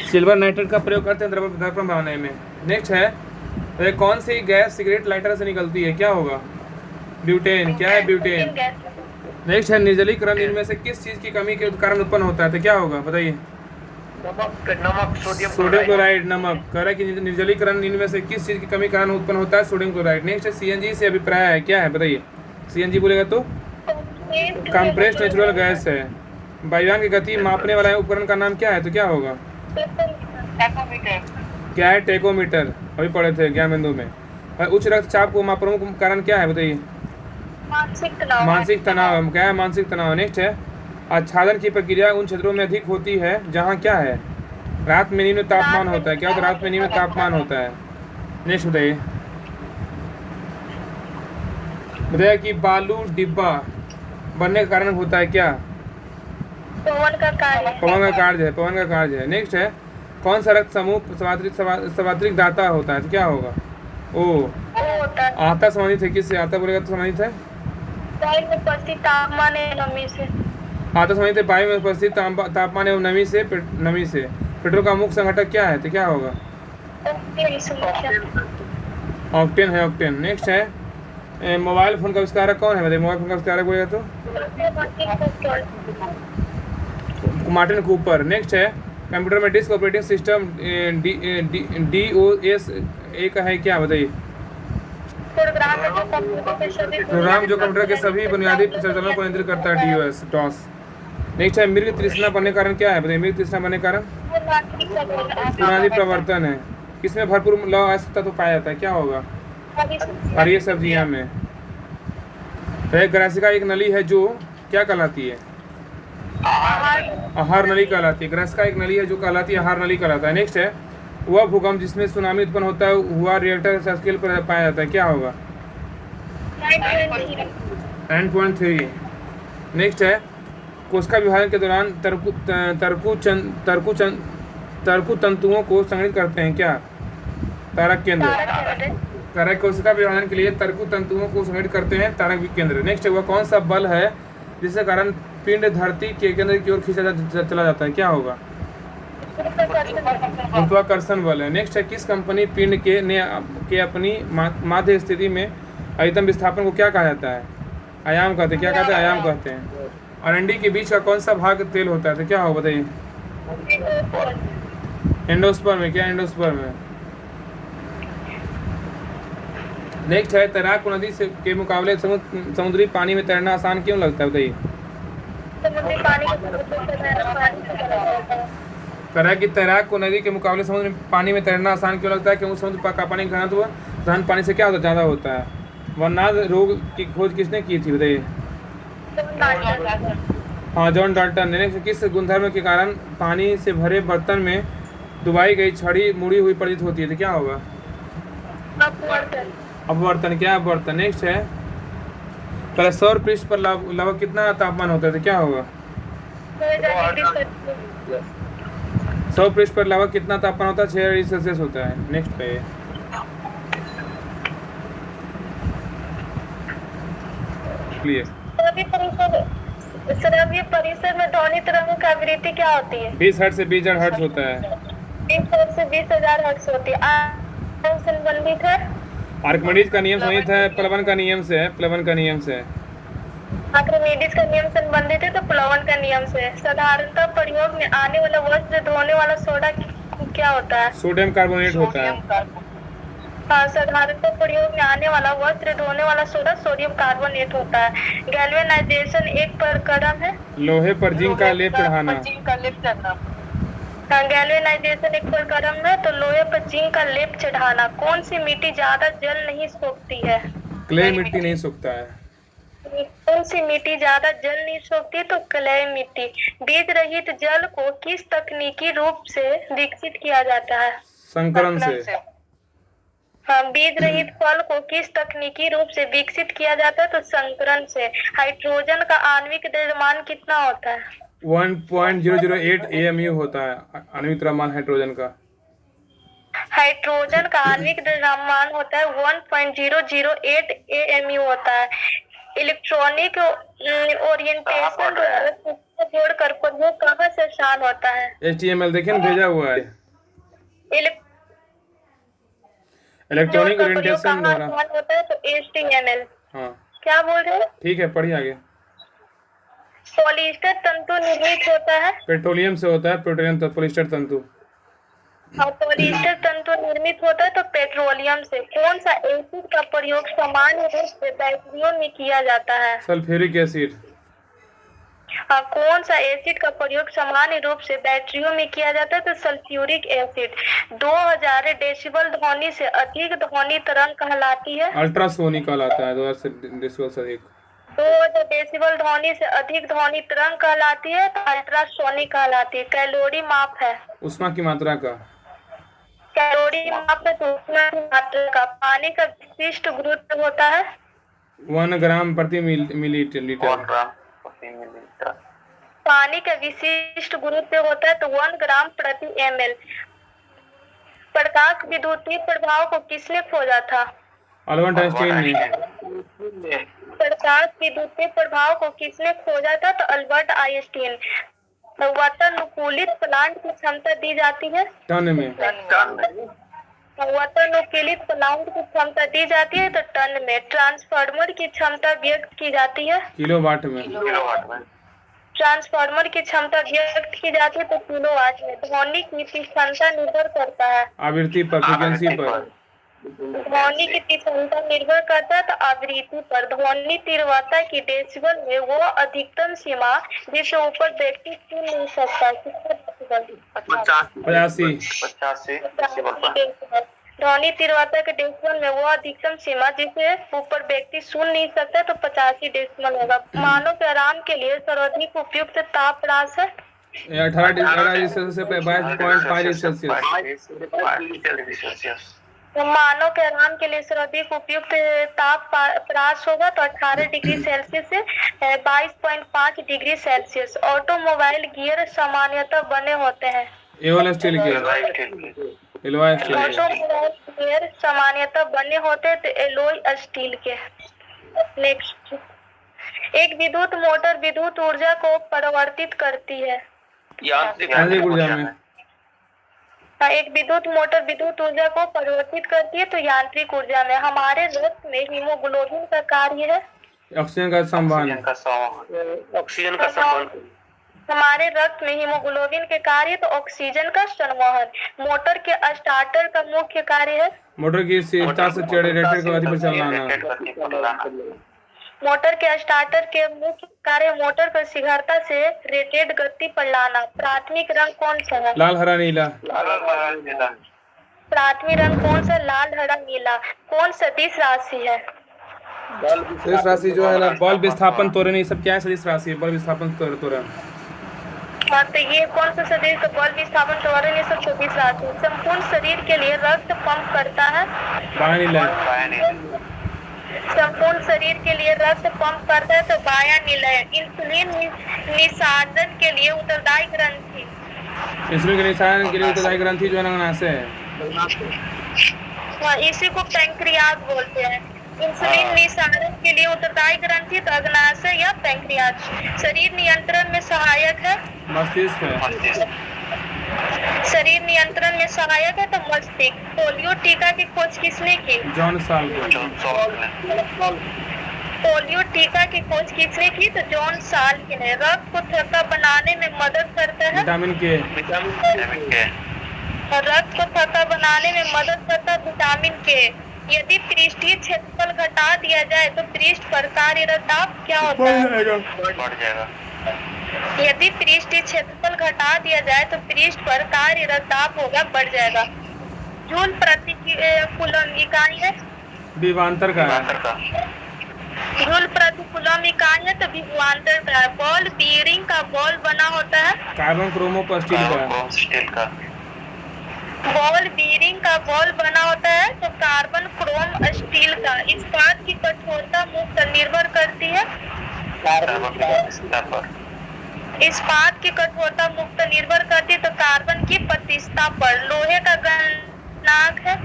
सिल्वर नाइट्रेट का प्रयोग करते हैं दर्पण बनाने में। नेक्स्ट है तो कौन सी गैस सिगरेट लाइटर से निकलती है? क्या होगा? ब्यूटेन। क्या है? ब्यूटेन। नेक्स्ट है निर्जलीकरण इनमें से किस चीज की कमी के कारण उत्पन्न होता है? तो क्या होगा? बताइए। नमक सोडियम क्लोराइड। नमक। कह रहा है कि निर्जलीकरण इनमें से किस चीज की कमी के कारण उत्पन्न होता है? Sodium chloride. नेक्स्ट है सीएनजी से अभिप्राय है। क्या है? बताइए। सीएनजी बोलेगा तो कंप्रेस्ड नेचुरल गैस है। वायुयान की गति मापने वाला उपकरण का नाम क्या है? तो क्या होगा? क्या है? टेकोमीटर। अभी पढ़े थे ज्ञान बिंदु में। उच्च रक्तचाप को मापने का कारण क्या है? बताइए। मानसिक तनाव। क्या है? मानसिक तनाव। नेक्स्ट है आच्छादन की प्रक्रिया उन क्षेत्रों में अधिक होती है जहाँ क्या है? रात में निम्न तापमान होता है। क्या होता है? रात में निम्न तापमान होता है। नेक्स्ट बताइए। बताइए कि बालू डिब्बा बनने का कारण होता है क्या? पवन का कार्य है। नेक्स्ट है कौन सा रक्त समूह सर्वाधिक दाता होता है? तो क्या होगा? ओ आता संबंधित है। किससे? आता बोलेगा तो संबंधित है तापमान एवं नमी से। आता संबंधित है वायु में उपस्थित तापमान एवं नमी से। पेट्रोल का मुख्य संघटक क्या है? तो क्या होगा? ऑक्टेन है। ऑक्टेन। नेक्स्ट है मोबाइल फोन का आविष्कारक कौन है? बताइए। मोबाइल फोन का आविष्कारक बोलेगा तो मार्टिन कूपर। नेक्स्ट है कंप्यूटर में डिस्क ऑपरेटिंग सिस्टम DOS एक है। क्या? बताइए। प्रोग्राम जो कंप्यूटर के सभी बुनियादी संचालनों को नियंत्रित करता है। DOS। नेक्स्ट है मृग तृष्णा बनने का कारण क्या है? बताइए। मृग तृष्णा बनने का कारण बुनियादी प्रवर्तन है। किसमें भरपूर लौह अयस्क तत्व पाया जाता है? क्या होगा? हरी सब्जियां में। ग्रासिका एक नली है जो क्या कहलाती है? आहार नली कहलाती है। ग्रासिका एक नली है जो कहलाती है आहार नली कहलाता है। नेक्स्ट है वह भूकंप जिसमें सुनामी उत्पन्न होता है हुआ रिएक्टर स्केल पर पाया जाता है। क्या होगा? 9.3। नेक्स्ट है कोशिका विभाजन के दौरान तर्कु तंतुओं को संगठित करते हैं। क्या? तारक केंद्र। कोशिका विभाजन के लिए तर्कु तंतुओं को संगठित करते हैं तारक केंद्र। नेक्स्ट है वह कौन सा बल है जिसके कारण पिंड धरती के केंद्र की ओर खींचा चला जाता है? क्या होगा? गुरुत्वाकर्षण बल है। नेक्स्ट है किस कंपनी पिंड के अपनी माध्य स्थिति में अधिकतम विस्थापन को क्या कहा जाता है? आयाम कहते हैं। क्या कहते हैं? आयाम कहते हैं। अरंडी के बीच का कौन सा भाग तेल होता है? तो क्या होगा? बताइए। एंडोस्पर्म में। क्या? एंडोस्पर्म में। नेक्स्ट है तैराक नदी से के मुकाबले समुद्री पानी में तैरना आसान क्यों लगता है? बताइए। कह कि तैराक को नदी के मुकाबले समुद्र पानी में तैरना आसान क्यों लगता है? क्योंकि समुद्र का पानी का घनत्व साधारण पानी से क्या होता है? ज़्यादा होता है। वरनाद रोग की खोज किसने की थी? बताइए। हाँ, जॉन डाल्टन ने। किस गुणधर्म के कारण पानी से भरे बर्तन में डुबाई गई छड़ी मुड़ी हुई प्रतीत होती है? तो क्या होगा? अपवर्तन। क्या? अपवर्तन। नेक्स्ट है पहले सौर पृष्ठ पर लगभग कितना तापमान होता है? तो क्या होगा? सौर पृष्ठ पर लगभग कितना तापमान होता है? 6 डिग्री सेल्सियस होता है। नेक्स्ट पे लिए श्रव्य परिसर में ध्वनि तरंगों की आवृत्ति क्या होती है? 20 हर्ट्ज से 20,000 हर्ट्ज होता है। 20,000 से 20,000 हर्ट्ज होती है। संबंधित है आर्किमिडीज का नियम संबंधित है प्लवन का नियम से है, प्लवन का नियम से है। आर्किमिडीज का नियम संबंधित है तो प्लवन का नियम से। साधारणतः प्रयोग में आने वाला वस्त्र धोने वाला सोडा क्या होता है? सोडियम कार्बोनेट होता है। हाँ, साधारणतः प्रयोग में आने वाला वस्त्र धोने वाला सोडा सोडियम कार्बोनेट होता है। गैल्वेनाइजेशन एक प्रक्रम है। लोहे पर जिंक का लेप चढ़ाना। हाँ, गैल्वेनाइजेशन एक प्रक्रम है तो लोहे पर जिंक का लेप चढ़ाना। कौन सी मिट्टी ज्यादा जल नहीं सोखती है? क्ले मिट्टी नहीं सूखता है। कौन सी मिट्टी ज्यादा जल नहीं सोखती? तो क्ले मिट्टी। बीज रहित जल को किस तकनीकी रूप से विकसित किया जाता है? संकरण से। हाँ, बीज रहित फल को किस तकनीकी रूप से विकसित किया जाता है? तो संकरण से। हाइड्रोजन का आणविक द्रव्यमान कितना होता है? 1.008 AMU होता है आणविक द्रव्यमान हाइड्रोजन का। हाइड्रोजन का आणविक द्रव्यमान होता है 1.008 AMU होता है। इलेक्ट्रॉनिक ओरिएंटेशन जोड़कर प्रयोग कहाँ से आसान होता है? HTML देखिए ना, भेजा हुआ है। इलेक्ट्रॉनिक ओरिएंटेशन द्वारा होता है तो HTML। हाँ क्या बोल रहे हैं? ठीक है, पढ़िए आगे। पॉलिएस्टर तंतु निर्मित होता है। पेट्रोलियम से होता है, पेट्रोलियम पॉलिएस्टर तंतु। हाँ, पॉलिएस्टर तंतु निर्मित होता है तो पेट्रोलियम से। कौन सा एसिड का प्रयोग सामान्य रूप से बैटरियों में किया जाता है? Sulphuric acid. हाँ, कौन सा एसिड का प्रयोग सामान्य रूप से बैटरियों में किया जाता है? तो सल्फ्यूरिक एसिड। 2000 डेसिबल ध्वनि से अधिक ध्वनि तरंग कहलाती है। अल्ट्रासोनिक कहलाता है। 2000 डेसिबल से अधिक। 2000 डेसिबल ध्वनि से अधिक ध्वनि तरंग कहलाती है तो अल्ट्रासोनिक कहलाती है। कैलोरी माप है उष्मा की मात्रा का। कैलोरी माप है तो उष्मा की मात्रा का। पानी का विशिष्ट गुरुत्व होता है 1 ग्राम प्रति मिलीलीटर। पानी का विशिष्ट गुरुत्व होता है तो 1 ग्राम प्रति ml। प्रकाश विद्युतीय प्रभाव को किसने खोजा था? अल्बर्ट आइंस्टीन ने। प्रकाश विद्युतीय प्रभाव को किसने खोजा था? तो अल्बर्ट आइंस्टीन। वातानुकूलित प्लांट की क्षमता दी जाती है टन में। वातानुकूलित प्लांट की क्षमता दी जाती है तो टन में। ट्रांसफार्मर की क्षमता व्यक्त की जाती है किलोवाट में। ट्रांसफार्मर की क्षमता व्यक्त की जाती है तो किलोवाट में। ध्वनि की तीक्ष्णता निर्भर करता है आवृत्ति पर, फ्रीक्वेंसी पर। ध्वनि की तीक्ष्णता निर्भर करता है तो आवृत्ति पर। ध्वनि तीव्रता की डेसिबल में वो अधिकतम सीमा जिससे ऊपर व्यक्ति सुन नहीं सकता। 85। ध्वनि तीव्रता के डेसिबल में वो अधिकतम सीमा जिसे ऊपर व्यक्ति सुन नहीं सकता तो 85 डेसिबल होगा। मानव के आराम के लिए सर्वाधिक उपयुक्त ताप रास है 18 डिग्री सेल्सियस से 22.5 डिग्री सेल्सियस। तो मानव के आराम के लिए सर्वाधिक उपयुक्त ताप रास होगा तो 18 डिग्री सेल्सियस से 22.5 डिग्री सेल्सियस। ऑटोमोबाइल गियर सामान्यतः बने होते हैं एलोय स्टील के। ऑटोमोबाइल गियर सामान्यतः बने होते हैं तो एलोय स्टील के। नेक्स्ट, एक विद्युत मोटर विद्युत ऊर्जा को परिवर्तित करती है यांत्रिक ऊर्जा में। एक विद्युत मोटर विद्युत ऊर्जा को परिवर्तित करती है तो यांत्रिक ऊर्जा में। हमारे रक्त में हीमोग्लोबिन का कार्य है ऑक्सीजन का संवहन। हमारे रक्त में हीमोग्लोबिन के कार्य तो ऑक्सीजन का संवहन। मोटर के स्टार्टर का मुख्य कार्य है मोटर की स्थिरता से जनरेटर को गति पर चलाना। मोटर के स्टार्टर के मुख्य कार्य मोटर को शीघ्रता से रेटेड गति पर लाना। प्राथमिक रंग कौन सा है? लाल हरा नीला। प्राथमिक रंग कौन सा? लाल हरा नीला। कौन सदिश राशि है? सदिश राशि जो है ना, बल विस्थापन त्वरण, ये सब क्या है? सदिश राशि है, बल विस्थापन त्वरण। हाँ, तो ये कौन सा सदिश? तो बल विस्थापन त्वरण, ये सब सदिश राशि। संपूर्ण शरीर के लिए रक्त पंप करता है बायां नीला। संपूर्ण शरीर के लिए रक्त पंप करता है तो बायां नीला है। इंसुलिन निषादन के लिए उत्तरदायी ग्रंथि। इंसुलिन के निषादन के लिए उत्तरदायी ग्रंथि जो है ना, से है। हाँ, इसी को पैंक्रियाज बोलते हैं। इंसुलिन निस्सारण के लिए उत्तरदायी ग्रंथि तो अग्नाशय या पैंक्रियाज। शरीर नियंत्रण में सहायक है, मस्तिष्क है। मस्तिष्क। शरीर नियंत्रण में सहायक है तो मस्तिष्क। पोलियो टीका की खोज किसने की? John Salk. John Salk. Polio टीका की खोज किसने की? तो जॉन साल्क ने। रक्त को थक्का बनाने में मदद करता है, विटामिन के। विटामिन के। और रक्त को थक्का बनाने में मदद करता है विटामिन के। यदि पृष्ठीय क्षेत्रफल घटा दिया जाए तो पृष्ठ पर कार्यरत दाब क्या होता है? बढ़ जाएगा। यदि पृष्ठीय क्षेत्रफल घटा दिया जाए तो पृष्ठ पर कार्यरत दाब होगा, बढ़ जाएगा। जूल प्रति कूलम इकाई है, विभवांतर का है। विभवांतर का। जूल प्रति कूलम इकाई है तो विभवांतर का है। बॉल बीयरिंग का बॉल बना होता है, कार्बन क्रोमो स्टील का है। क्रोम स्टील का। बॉल बीयरिंग का बॉल बना होता है तो कार्बन क्रोम स्टील का। इस्पात की कठोरता मुक्त निर्भर करती है, इस्पात की कठोरता मुक्त निर्भर करती है तो कार्बन की प्रतिष्ठा पर। लोहे का गलनांक है,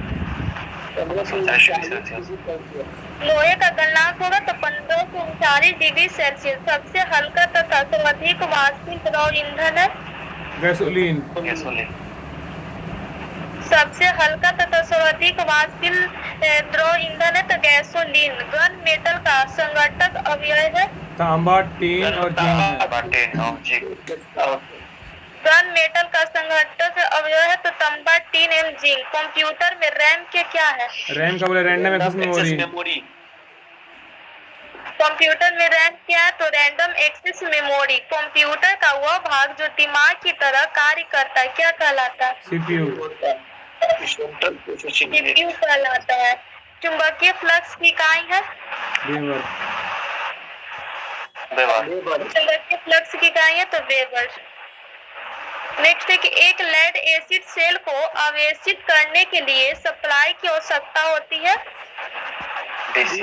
लोहे का गलनांक होगा तो 1539 डिग्री सेल्सियस। सबसे हल्का तथा सर्वाधिक वाष्पीय द्रव ईंधन है गैसोलीन। सबसे हल्का तथा सर्वाधिक वाष्पीय द्रव ईंधन है तो गैसोलीन। गन मेटल का संघटक अवयव है, तांबा, टीन और जिंक है। गन मेटल का संघटक अवयव है तो तांबा, टीन एवं जिंक। कंप्यूटर में रैम के क्या है? रैम का बोले रैंडम एक्सेस मेमोरी। कंप्यूटर में रैम क्या है? तो रैंडम एक्सेस मेमोरी। कंप्यूटर का वह भाग जो दिमाग की तरह कार्य करता है क्या कहलाता है? सीपीयू। सीपीयू कहलाता है। चुंबकीय फ्लक्स की इकाई है, वेबर। चुंबकीय फ्लक्स की इकाई है तो वेबर। नेक्स्ट है कि एक लेड एसिड सेल को आवेशित करने के लिए सप्लाई की आवश्यकता होती है, डीसी।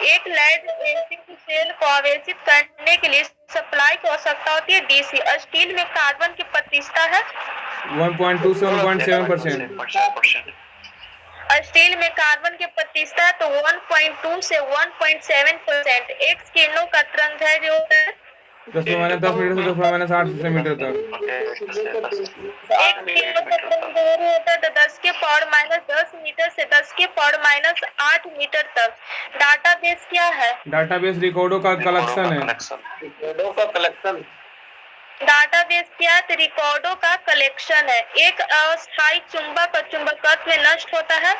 एक लेड एसिड सेल को आवेशित करने के लिए सप्लाई की आवश्यकता होती है, डीसी। स्टील में कार्बन की प्रतिष्ठा है 1.2 से 1.7%। स्टील में कार्बन की प्रतिष्ठा है तो 1.2 से 1.7%। एक्स किरणों का तरंग है जो 10 मीटर से 10 सेंटीमीटर तक। एक किरणों का तरंग होता है तो 10 के पावर -10 मीटर से 10 के पावर -8 मीटर तक। डाटाबेस क्या है? डाटाबेस रिकॉर्डों का कलेक्शन है। डाटाबेस क्या है? तो रिकॉर्डों का कलेक्शन है। एक अस्थायी चुंबक चुंबकत्व में नष्ट होता है,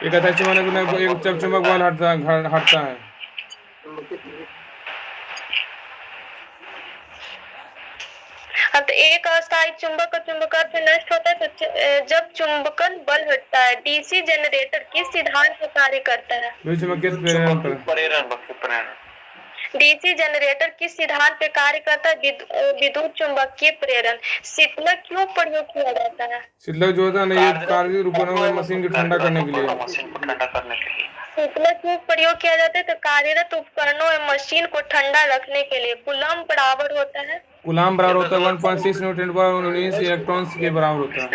एक अस्थायी चुंबक एक जब चुंबक बल हटता है। तो एक अस्थायी चुंबक चुंबकत्व में नष्ट होता है तो जब चुंबकन बल हटता है। डीसी जनरेटर किस सिद्धांत पर कार्य करता है? डीसी जनरेटर किस सिद्धांत पे कार्य करता है? विद्युत चुंबकीय प्रेरण। शीतलक क्यों प्रयोग किया जाता है? शीतलक जो होता है ना ये कार्य उपकरणों में मशीन को ठंडा करने के लिए। शीतलक क्यों प्रयोग किया जाता है? तो कार्यरत उपकरणों में मशीन को ठंडा रखने के लिए। कूलम बराबर होता है 1.6 न्यूटन पर 19 इलेक्ट्रॉन्स के बराबर होता है।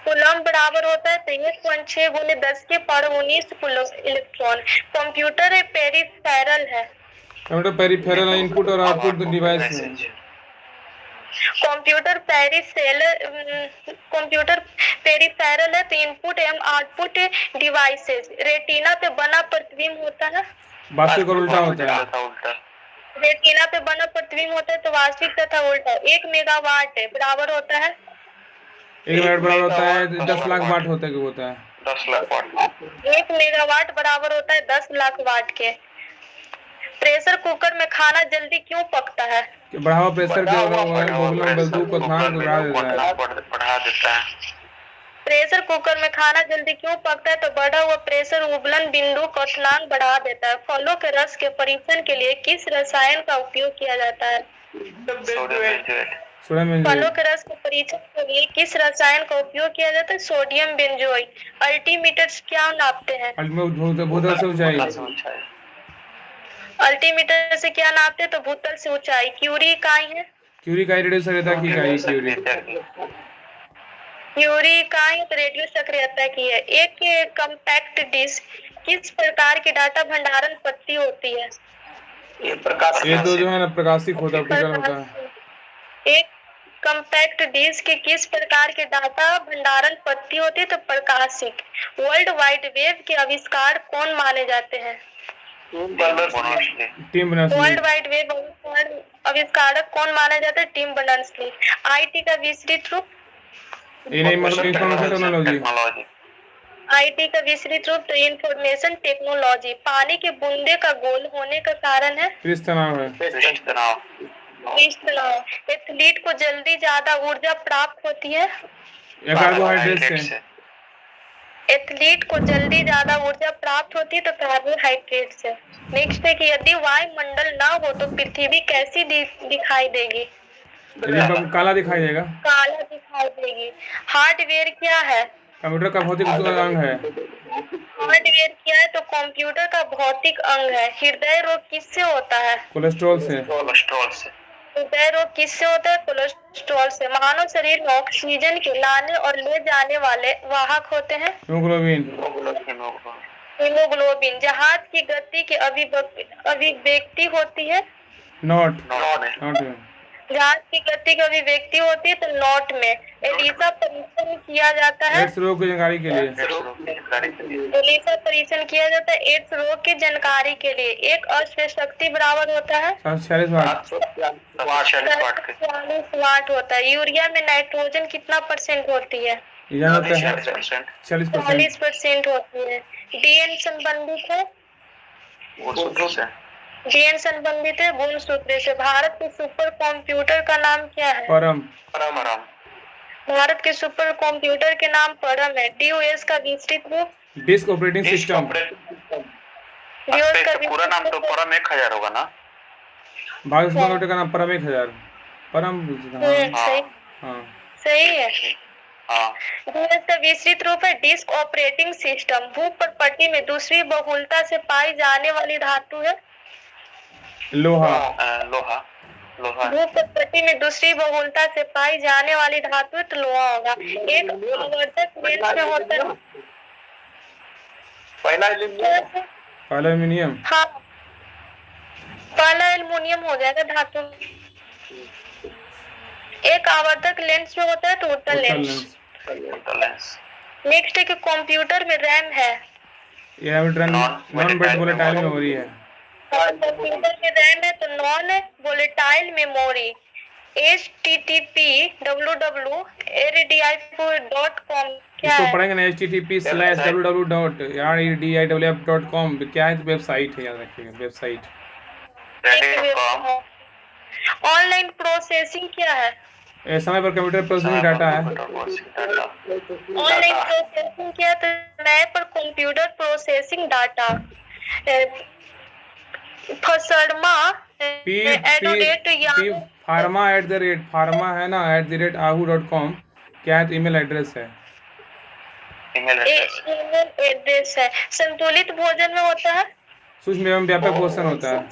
कूलम बराबर होता है तो 1.6 × 10 के power 19 coulomb electron. Computer peripheral है, कंप्यूटर पेरिफेरल इनपुट और आउटपुट डिवाइस है। कंप्यूटर पेरिफेरल है तो इनपुट एवं आउटपुट डिवाइसेस। रेटिना पे बना प्रतिबिंब होता है, वास्तविक और उल्टा होता है। रेटिना पे बना प्रतिबिंब होता है तो वास्तविक तथा उल्टा। 1 मेगावाट बराबर होता है 1 मेगावाट बराबर होता है 10 लाख वाट होता है 10 लाख वाट। 1 मेगावाट बराबर होता है 10 लाख वाट के। प्रेशर कुकर में खाना जल्दी क्यों पकता है? बढ़ावा प्रेशर के बंदूक को बढ़ा देता है। प्रेशर कुकर में खाना जल्दी क्यों पकता है? तो बढ़ा हुआ प्रेशर उबलन बिंदु को क्वथनांक बढ़ा देता है। फलों के रस के परीक्षण के लिए किस रसायन का उपयोग किया जाता है? फलों के रस के परीक्षण के लिए किस रसायन का उपयोग किया जाता है? Sodium benzoate. अल्टीमीटर क्या नापते हैं? अल्टीमीटर से क्या नापते हैं? तो भूतल से ऊंचाई। क्यूरी इकाई है, क्यूरी का रेडियस रहता है कि क्यूरी यूरेकाइन रेडियो सक्रियता की है। एक कम्पैक्ट डिस्क किस प्रकार की डाटा भंडारण पट्टी होती है? ये प्रकाश ये तो जो है ना प्रकाशिक होता है, ऑप्टिकल होता है। एक कम्पैक्ट डिस्क किस प्रकार के डाटा भंडारण पट्टी होती है? तो प्रकाशिक। वर्ल्ड वाइड वेब के आविष्कार कौन माने जाते हैं? Team Berners-Lee. World wide web आविष्कारक कौन माना जाता है? Tim Berners-Lee. आईटी का विस्तृत रूप? ये नहीं मतलब इंफॉर्मेशन टेक्नोलॉजी। आईटी का विस्तृत रूप तो इंफॉर्मेशन टेक्नोलॉजी। पानी के बूंदे का गोल होने का कारण है? पृष्ठ तनाव है। पृष्ठ तनाव। एथलीट को जल्दी ज्यादा ऊर्जा प्राप्त होती है? ये कार्बोहाइड्रेट से। एथलीट को जल्दी ज्यादा ऊर्जा प्राप्त होती है तो कार्बोहाइड्रेट से। नेक्स्ट है कि यदि वायुमंडल ना हो तो पृथ्वी कैसी दिखाई देगी? यदि काला दिखाई देगा। काला दिखाई देगी। हार्डवेयर क्या है? कंप्यूटर का भौतिक अंग है। हार्डवेयर क्या है? तो कंप्यूटर का भौतिक अंग है। हृदय रोग किससे होता है? कोलेस्ट्रॉल से। हृदय रोग किससे होता है? कोलेस्ट्रॉल से। मानव शरीर में ऑक्सीजन के लाने और ले जाने वाले वाहक होते हैं? हीमोग्लोबिन। जहाज की गति की अभिव्यक्ति होती है? नॉट। जहाज की गति की अभिव्यक्ति होती है तो नॉट में। एलिसा परीक्षण किया जाता है? एड्स रोग की जानकारी के लिए। एलिसा परीक्षण किया जाता है एड्स रोग की जानकारी के लिए। एक अश्व शक्ति बराबर होता है? 46 वाट। 40 वाट होता है। यूरिया में नाइट्रोजन कितना % होती है? यह होता है 40%। 40% होती है। डीएन संबंधित है? डीएन संबंधित है गुणसूत्र से। भारत के सुपर कंप्यूटर का नाम क्या है? परम। भारत के सुपर कंप्यूटर के नाम परम है। डीओएस का विस्तृत रूप? Disk operating system. डीओएस का पूरा नाम तो परम 1000 होगा ना? भारत सुपर कंप्यूटर का नाम परम 1000। परम। सही। हाँ सही है। डीओएस का विस्तृत रूप है डिस्क ऑपरेटिंग सिस्टम। भूपटपट्टी में दूसरी बहुलता से पाई जाने वाली धातु है? लोहा। भूपटपट्टी में दूसरी बहुलता से पाई जाने वाली धातु तो लोहा होगा। एक आवर्धक लेंस में होता है? पहला एल्यूमिनियम। हाँ, पहला एल्युमिनियम हो जाएगा धातु। एक आवर्धक लेंस में होता है तो उत्तल लेंस। नेक्स्ट है कि कंप्यूटर में रैम है? यह नॉन वोलेटाइल मेमोरी है। कंप्यूटर में रैम है तो non volatile memory. http www.rdiff.com क्या इसको है? पढ़ेंगे ना http://www.rediff.com क्या है? वेबसाइट है, याद रखिएगा वेबसाइट। ऑनलाइन प्रोसेसिंग क्या है? समय पर कंप्यूटर प्रोसेसिंग डाटा है। ऑनलाइन प्रोसेसिंग क्या है? तो समय पर कंप्यूटर प्रोसेसिंग डाटा। फसरमा फार्मा है ना @yahoo.com क्या है? तो ईमेल एड्रेस है। ईमेल एड्रेस है। संतुलित भोजन में होता है? सूक्ष्म एवं व्यापक पोषण होता है।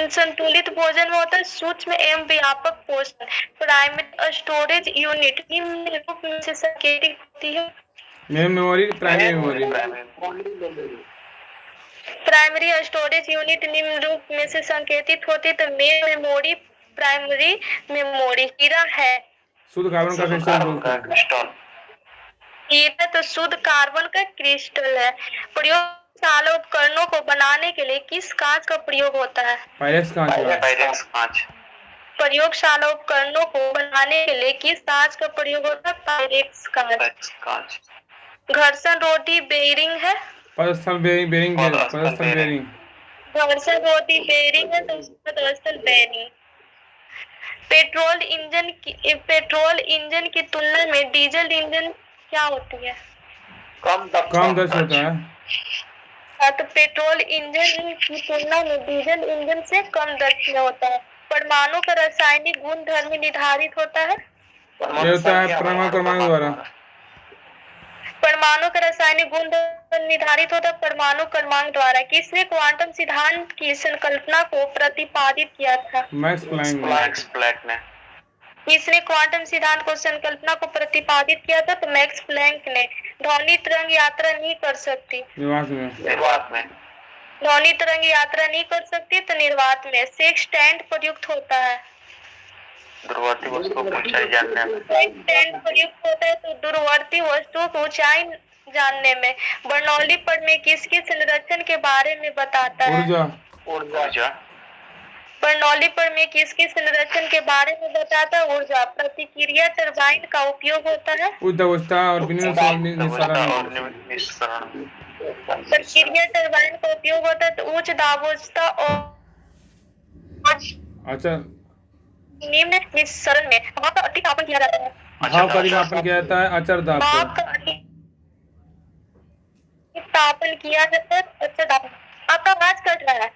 संतुलित भोजन में होता है सूक्ष्म एवं व्यापक पोषण। प्राइमरी स्टोरेज यूनिट निम्न रूप में से संकेतित होती है? Memory, primary memory. Primary storage unit निम्न रूप में से संकेतित होती तो मेन मेमोरी, प्राइमरी मेमोरी। हीरा है? शुद्ध कार्बन का क्रिस्टल। हीरा तो शुद्ध कार्बन का क्रिस्टल है। प्रयोगशाला उपकरणों को बनाने के लिए किस कांच का प्रयोग होता है? पायरेक्स कांच। प्रयोगशाला उपकरणों को बनाने के लिए किस कांच का प्रयोग होता है? पायरेक्स कांच। घर्षण रोधी बेयरिंग है? परस्थल बेयरिंग। घर्षण रोधी बेयरिंग है तो परस्थल बेयरिंग। पेट्रोल इंजन की तुलना में डीजल इंजन क्या होती है? कम दक्ष होता है। हाँ, तो पेट्रोल इंजन की तुलना में डीजल इंजन से कम दक्ष होता है। परमाणु का रासायनिक गुणधर्म निर्धारित होता है? ये होता है परमाणु द्वारा। परमाणु का रासायनिक गुणधर्म निर्धारित होता है परमाणु क्रमांक द्वारा। किसने क्वांटम सिद्धांत की संकल्पना को प्रतिपादित किया था? मैक्स प्लैंक ने। किसने क्वांटम सिद्धांत को संकल्पना को प्रतिपादित किया था? तो मैक्स प्लैंक ने। ध्वनि तरंग यात्रा नहीं कर सकती। निर्वात में। ध्वनि तरंग यात्रा नहीं कर सकती तो निर्वात में। सेक्सटेंट प्रयुक्त होता है। दूरवर्ती वस्तु को ऊंचाई जानने में। सेक्सटेंट प्रयुक्त होता है तो दूरवर्ती वस्तुओं को ऊंचाई जानने में। बर्नौली पद में किसके संरक्षण के बारे में बताता है? ऊर्जा। बर्नौली पद में किसके संरक्षण के बारे में बताता है? ऊर्जा। प्रतिक्रिया टरबाइन का उपयोग होता है। उच्च अवस्था और निस्सरण। प्रतिक्रिया टरबाइन का उपयोग होता है तो उच्च दाबावस्था और अच्छा निम्न निस्सरण में। भाप का अधिमापन किया जाता है। भाप का अधिमापन किया जाता है अचर दाब भाप पर। का अधितापन किया जाता है अचर दाब। आपका आवाज कट रहा है।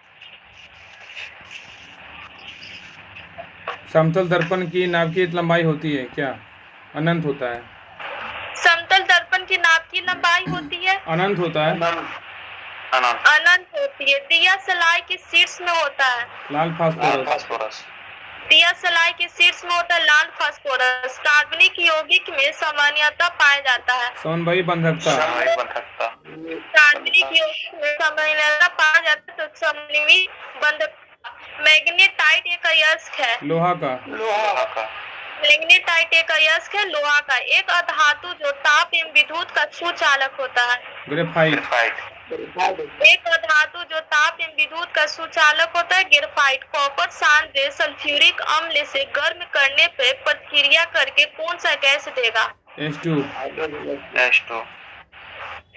समतल दर्पण की नाभ की लंबाई होती है क्या? अनंत होता है। समतल दर्पण की नाभ की लंबाई होती है अनंत होता है। अनंत होती है। दिया सलाई के शीर्ष में होता है। लाल फास्फोरस। दिया सलाई के शीर्ष में होता है लाल फास्फोरस। कार्बनिक यौगिक में सामान्यता पाया जाता है। समन्वयी बंधकता। कार्बनिक यौगिक में सामान्यता पाया जाता है तो समन्वयी बंधकता। मैग्नेटाइट एक अयस्क है। लोहा का। मैग्नेटाइट एक अयस्क है लोहा का। एक अधातु जो ताप एवं विद्युत का सुचालक होता है। ग्रेफाइट। एक धातु जो ताप एवं विद्युत का सुचालक होता है। ग्रेफाइट। कॉपर सांद्र सल्फ्यूरिक अम्ल से गर्म करने पर प्रतिक्रिया करके कौन सा गैस देगा? H2।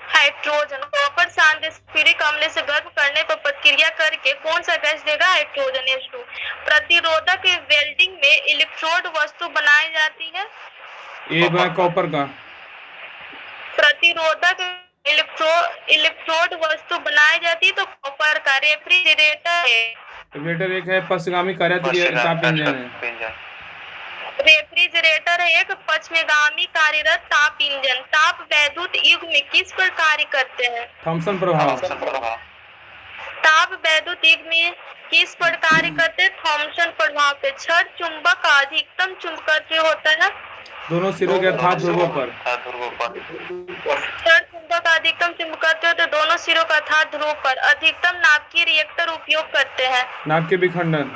हाइड्रोजन। कॉपर सांद्र सल्फ्यूरिक अम्ल से गर्म करने पर प्रतिक्रिया करके कौन सा गैस देगा? Hydrogen H2। प्रतिरोधक वेल्डिंग में इलेक्ट्रोड वस्तु बनाई जाती है। एक कॉपर का। प्रतिरोधक इलेक्ट्रोड वस्तु बनाई जाती है तो कॉपर का। रेफ्रिजरेटर एक है पश्चगामी कार्यरत ताप इंजन है। रेफ्रिजरेटर एक पश्चिमगामी कार्यरत ताप इंजन। ताप वैद्युत युग में किस पर कार्य करते हैं? थॉमसन प्रभाव। ताप वैद्युत युग में किस पर कार्य करते हैं? थॉमसन प्रभाव पे। छड़ चुंबक का अधिकतम चुंबकत्व होता है दोनों सिरों के अर्थात ध्रुवों पर। छड़ चुंबक का अधिकतम चुंबकत्व तो दोनों सिरों का अर्थात ध्रुव पर। अधिकतम नाभिकीय रिएक्टर उपयोग करते हैं। नाभिकीय विखंडन।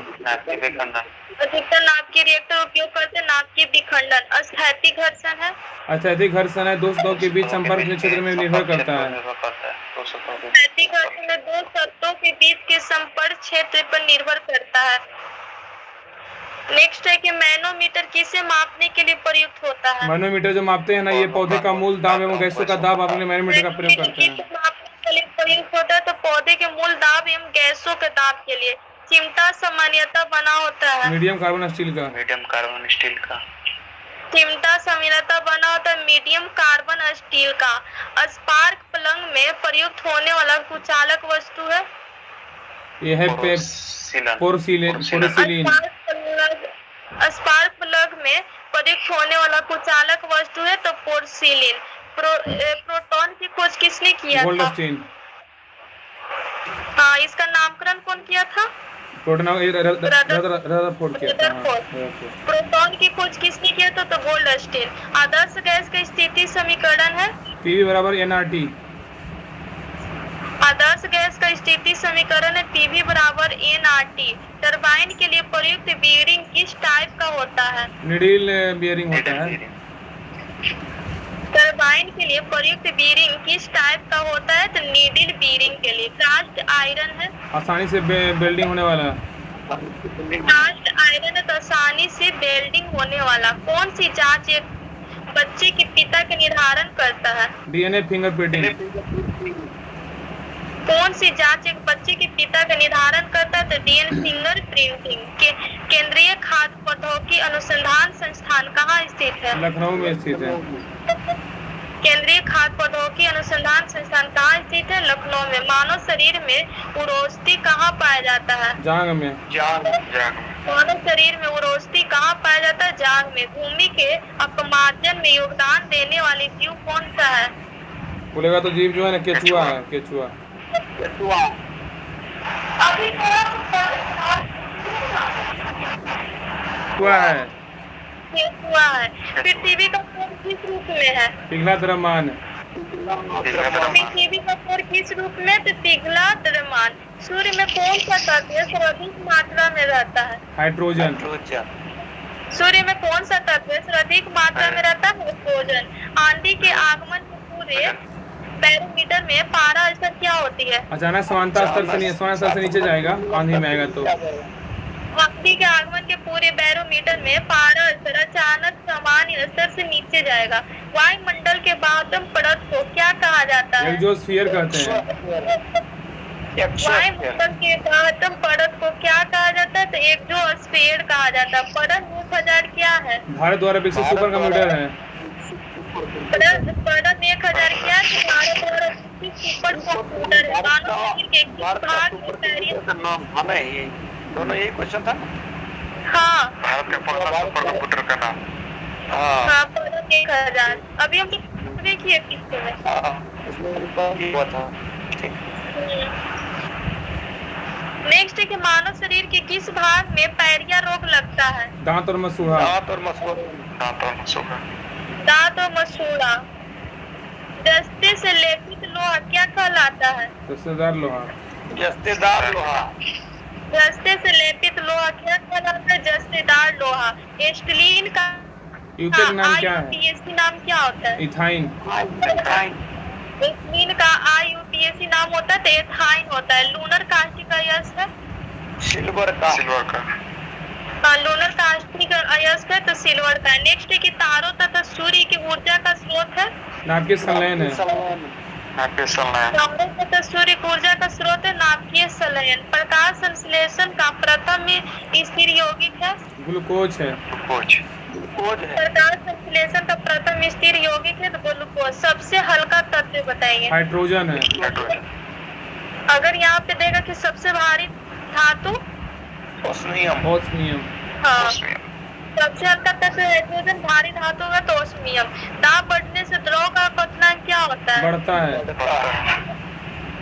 अधिकतर नाभिकीय रिएक्टर उपयोग करते हैं। नाभिकीय विखंडन। स्थैतिक घर्षण है। स्थैतिक घर्षण है दो सतहों के बीच संपर्क के क्षेत्र में निर्भर करता है। स्थैतिक घर्षण में दो सतहों के बीच के संपर्क क्षेत्र पर निर्भर करता है। नेक्स्ट है कि मैनोमीटर किसे मापने के लिए प्रयुक्त होता है? मैनोमीटर जो मापते हैं ना ये पौधे का मूल दाब एवं गैसों का दाब आपने मैनोमीटर का प्रयोग करते हैं। मापने के लिए प्रयुक्त होता है तो पौधे के मूल दाब एवं गैसों के दाब के लिए। चिमटा सामान्यतः बना होता है। मीडियम कार्बन स्टील का। चिमटा सामान्यतः बना होता है मीडियम कार्बन स्टील का। स्पार्क प्लग में प्रयुक्त होने वाला कुचालक वस्तु है। ये है पोरसिलीन। स्पार्क प्लग में प्रयुक्त होने वाला कुचालक वस्तु है तो पोरसिलीन। प्रोटॉन की खोज किसने किया था? गोल्डस्टीन। हाँ, इसका नामकरण कौन किया था? रदरफोर्ड किया था। प्रोटॉन की खोज किसने किया था? तो गोल्डस्टीन। आदर्श गैस का स्थिति समीकरण है PV बराबर nRT। आदर्श गैस का स्थिति समीकरण है PV बराबर nRT। टरबाइन के लिए प्रयुक्त बीयरिंग किस टाइप का होता है? निडिल बीयरिंग होता है। टरबाइन के लिए प्रयुक्त बीयरिंग किस टाइप का होता है? तो नीडल बीयरिंग के लिए। कास्ट आयरन है। आसानी से वेल्डिंग होने वाला। कास्ट आयरन है तो आसानी से वेल्डिंग होने वाला। कौन सी जांच एक बच्चे के पिता का निर्धारण करता है? DNA fingerprinting. कौन सी जांच एक बच्चे के पिता का निर्धारण करता है? तो DNA फिंगरप्रिंटिंग। केंद्रीय खाद्य प्रौद्योगिकी अनुसंधान संस्थान कहाँ स्थित है? लखनऊ में स्थित है। केंद्रीय खाद्य प्रौद्योगिकी अनुसंधान संस्थान कहाँ स्थित है? लखनऊ में। मानव शरीर में उरोस्थी कहाँ पाया जाता है? जांघ में। मानव शरीर में उरोस्थी कहाँ पाया जाता है? जांघ में। भूमि के अपमार्जन में योगदान देने वाले जीव कौन सा है? बोलेगा तो जीव जो है ना केचुआ है। केचुआ है। शेष हुआ है। पृथ्वी का कोर किस रूप में है? पिघला द्रव्यमान। पृथ्वी का कोर किस रूप में? तो पिघला द्रव्यमान। सूर्य में कौन सा तत्व सर्वाधिक मात्रा में रहता है? हाइड्रोजन। सूर्य में कौन सा तत्व सर्वाधिक मात्रा में रहता है? हाइड्रोजन। आंधी के आगमन के पूरे बैरोमीटर में पारा स्तर क्या होती है? अचानक समानता स्तर से नीचे जाएगा, आंधी में आएगा तो। आंधी के आगमन के पूरे बैरोमीटर में पारा स्तर अचानक सामान्य स्तर से नीचे जाएगा। वायुमंडल के बाह्यतम परत को क्या कहा जाता है? एक्सोस्फीयर कहते हैं। वायुमंडल के बाह्यतम परत को क्या कहा जाता है? तो एक्सोस्फीयर कहा जाता है। परत 1000 क्या है? भारत द्वारा विकसित सुपर कंप्यूटर है। परत 1000 क्या है? भारत द्वारा विकसित सुपर कंप्यूटर है। मानव शरीर के किस भाग में पहली दोनों यही क्वेश्चन था। हाँ भारत के पहला सुपर कंप्यूटर का नाम। हाँ परत 1000। अभी हम लोग देखिए किसके में। हुआ था। ठीक। नेक्स्ट है कि मानव शरीर के किस भाग में पैरिया रोग लगता है? दांत और मसूड़ा। दांत और मसूड़ा। दस्ते से लेपित लोहा क्या कहलाता है? दस्तेदार लोहा। जस्तेदार लोहा। दस्ते से लेपित लोहा क्या कहलाता है? जस्तेदार लोहा। एस्टिलीन का यूके का नाम क्या है? IUPAC नाम क्या होता है? इथाइन। एस्टिलीन का IUPAC नाम होता है तो एथाइन होता है। लूनर कास्टिक का यश है? सिल्वर का। लूनर कास्टिक अयस्क है तो सिल्वर का। नेक्स्ट है कि तारों तथा सूर्य की ऊर्जा का स्रोत है? नाभिकीय संलयन है। तारों तथा सूर्य की ऊर्जा का स्रोत है नाभिकीय संलयन। प्रकाश संश्लेषण का प्रथम स्थिर यौगिक है? ग्लूकोज है। प्रकाश संश्लेषण का प्रथम स्थिर यौगिक है तो ग्लूकोज। सबसे हल्का तत्व बताइए। हाइड्रोजन है। अगर यहाँ पे देगा कि सबसे भारी धातु ओस्मियम। हाँ सबसे हल्का तत्व हाइड्रोजन। भारी धातु होगा तो ओस्मियम। दाब बढ़ने से द्रव का क्वथनांक क्या होता है? बढ़ता है।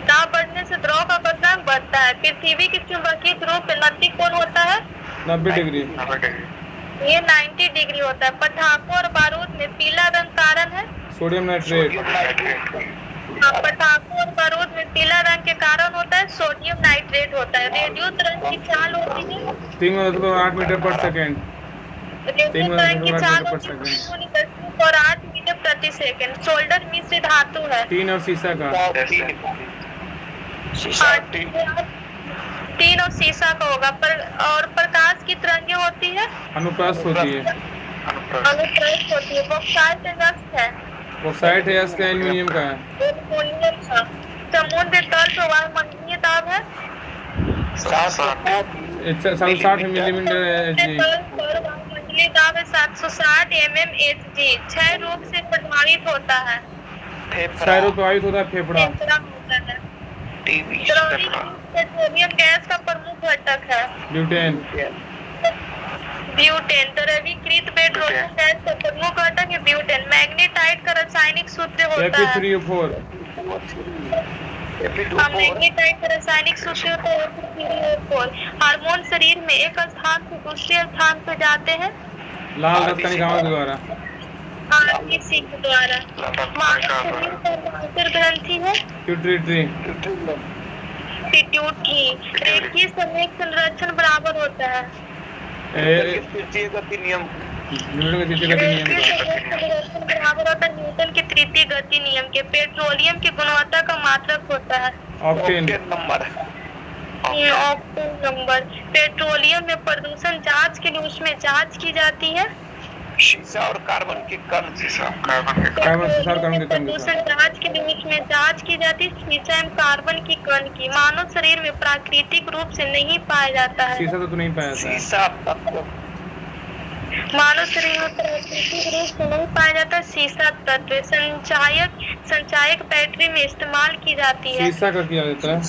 दाब बढ़ने से द्रव का क्वथनांक बढ़ता है। पृथ्वी के चुंबकीय ध्रुव पे नब्बे कोण होता है? 90 डिग्री। ये 90 डिग्री होता है। पटाखों और बारूद में पीला रंग कारण है? Sodium nitrate. पटाखों और बारूद में पीला रंग के कारण होता है सोडियम नाइट्रेट होता है। रेडियो तरंग की चाल होती है 3.8 मीटर पर सेकेंड। रेडियो तरंग की चाल होती है 10.8 मीटर प्रति सेकंड। सोल्डर मिश्र धातु है? टीन और शीशा का। टीन और शीशा का होगा। और प्रकाश की तरंगें होती है? अनुप्रस्थ होती है। अनुप्रस्थ होती है। बॉक्साइट रक्त है? बॉक्साइट है इसका एल्युमिनियम का है। एल्युमिनियम का। समुद्र तल पर वायुमंडलीय दाब है? 60 मिलीमीटर Hg। वायुमंडलीय दाब है 760 mmHg। क्षय रोग से प्रभावित होता है? क्षय रोग प्रभावित होता है फेफड़ा। फेफड़ा होता है। पेट्रोलियम गैस का प्रमुख घटक है? ब्यूटेन। द्रवीकृत पेट्रोलियम गैस का प्रमुख घटक है ब्यूटेन। मैग्नेटाइट का रासायनिक सूत्र होता है? Fe3O4। मैग्नेटाइट का रासायनिक सूत्र होता है Fe3O4। हार्मोन शरीर में एक स्थान से दूसरे स्थान पर जाते हैं? लाल रक्त कणिकाओं द्वारा। RBC के द्वारा। मानव शरीर का मांसल ग्रंथि है? पिट्यूटरी। रेखीय समय संरक्षण बराबर होता है? तृतीय गति नियम। बराबर होता है न्यूटन के तृतीय गति नियम के। पेट्रोलियम की गुणवत्ता का मात्रक होता है? Octane number. Octane number. Petroleum में प्रदूषण जांच के लिए उसमें जांच की जाती है? शीशा और कार्बन के कण। प्रदूषण जांच के लिए उसमें जांच की जाती है शीशा एवं कार्बन की कण की। मानव शरीर में प्राकृतिक रूप से नहीं पाया जाता है? शीशा तो नहीं पाया था। शीशा मानव शरीर में प्राकृतिक रूप से नहीं पाया जाता शीशा तत्व। संचायक बैटरी में इस्तेमाल की जाती है? शीशा का किया जाता है।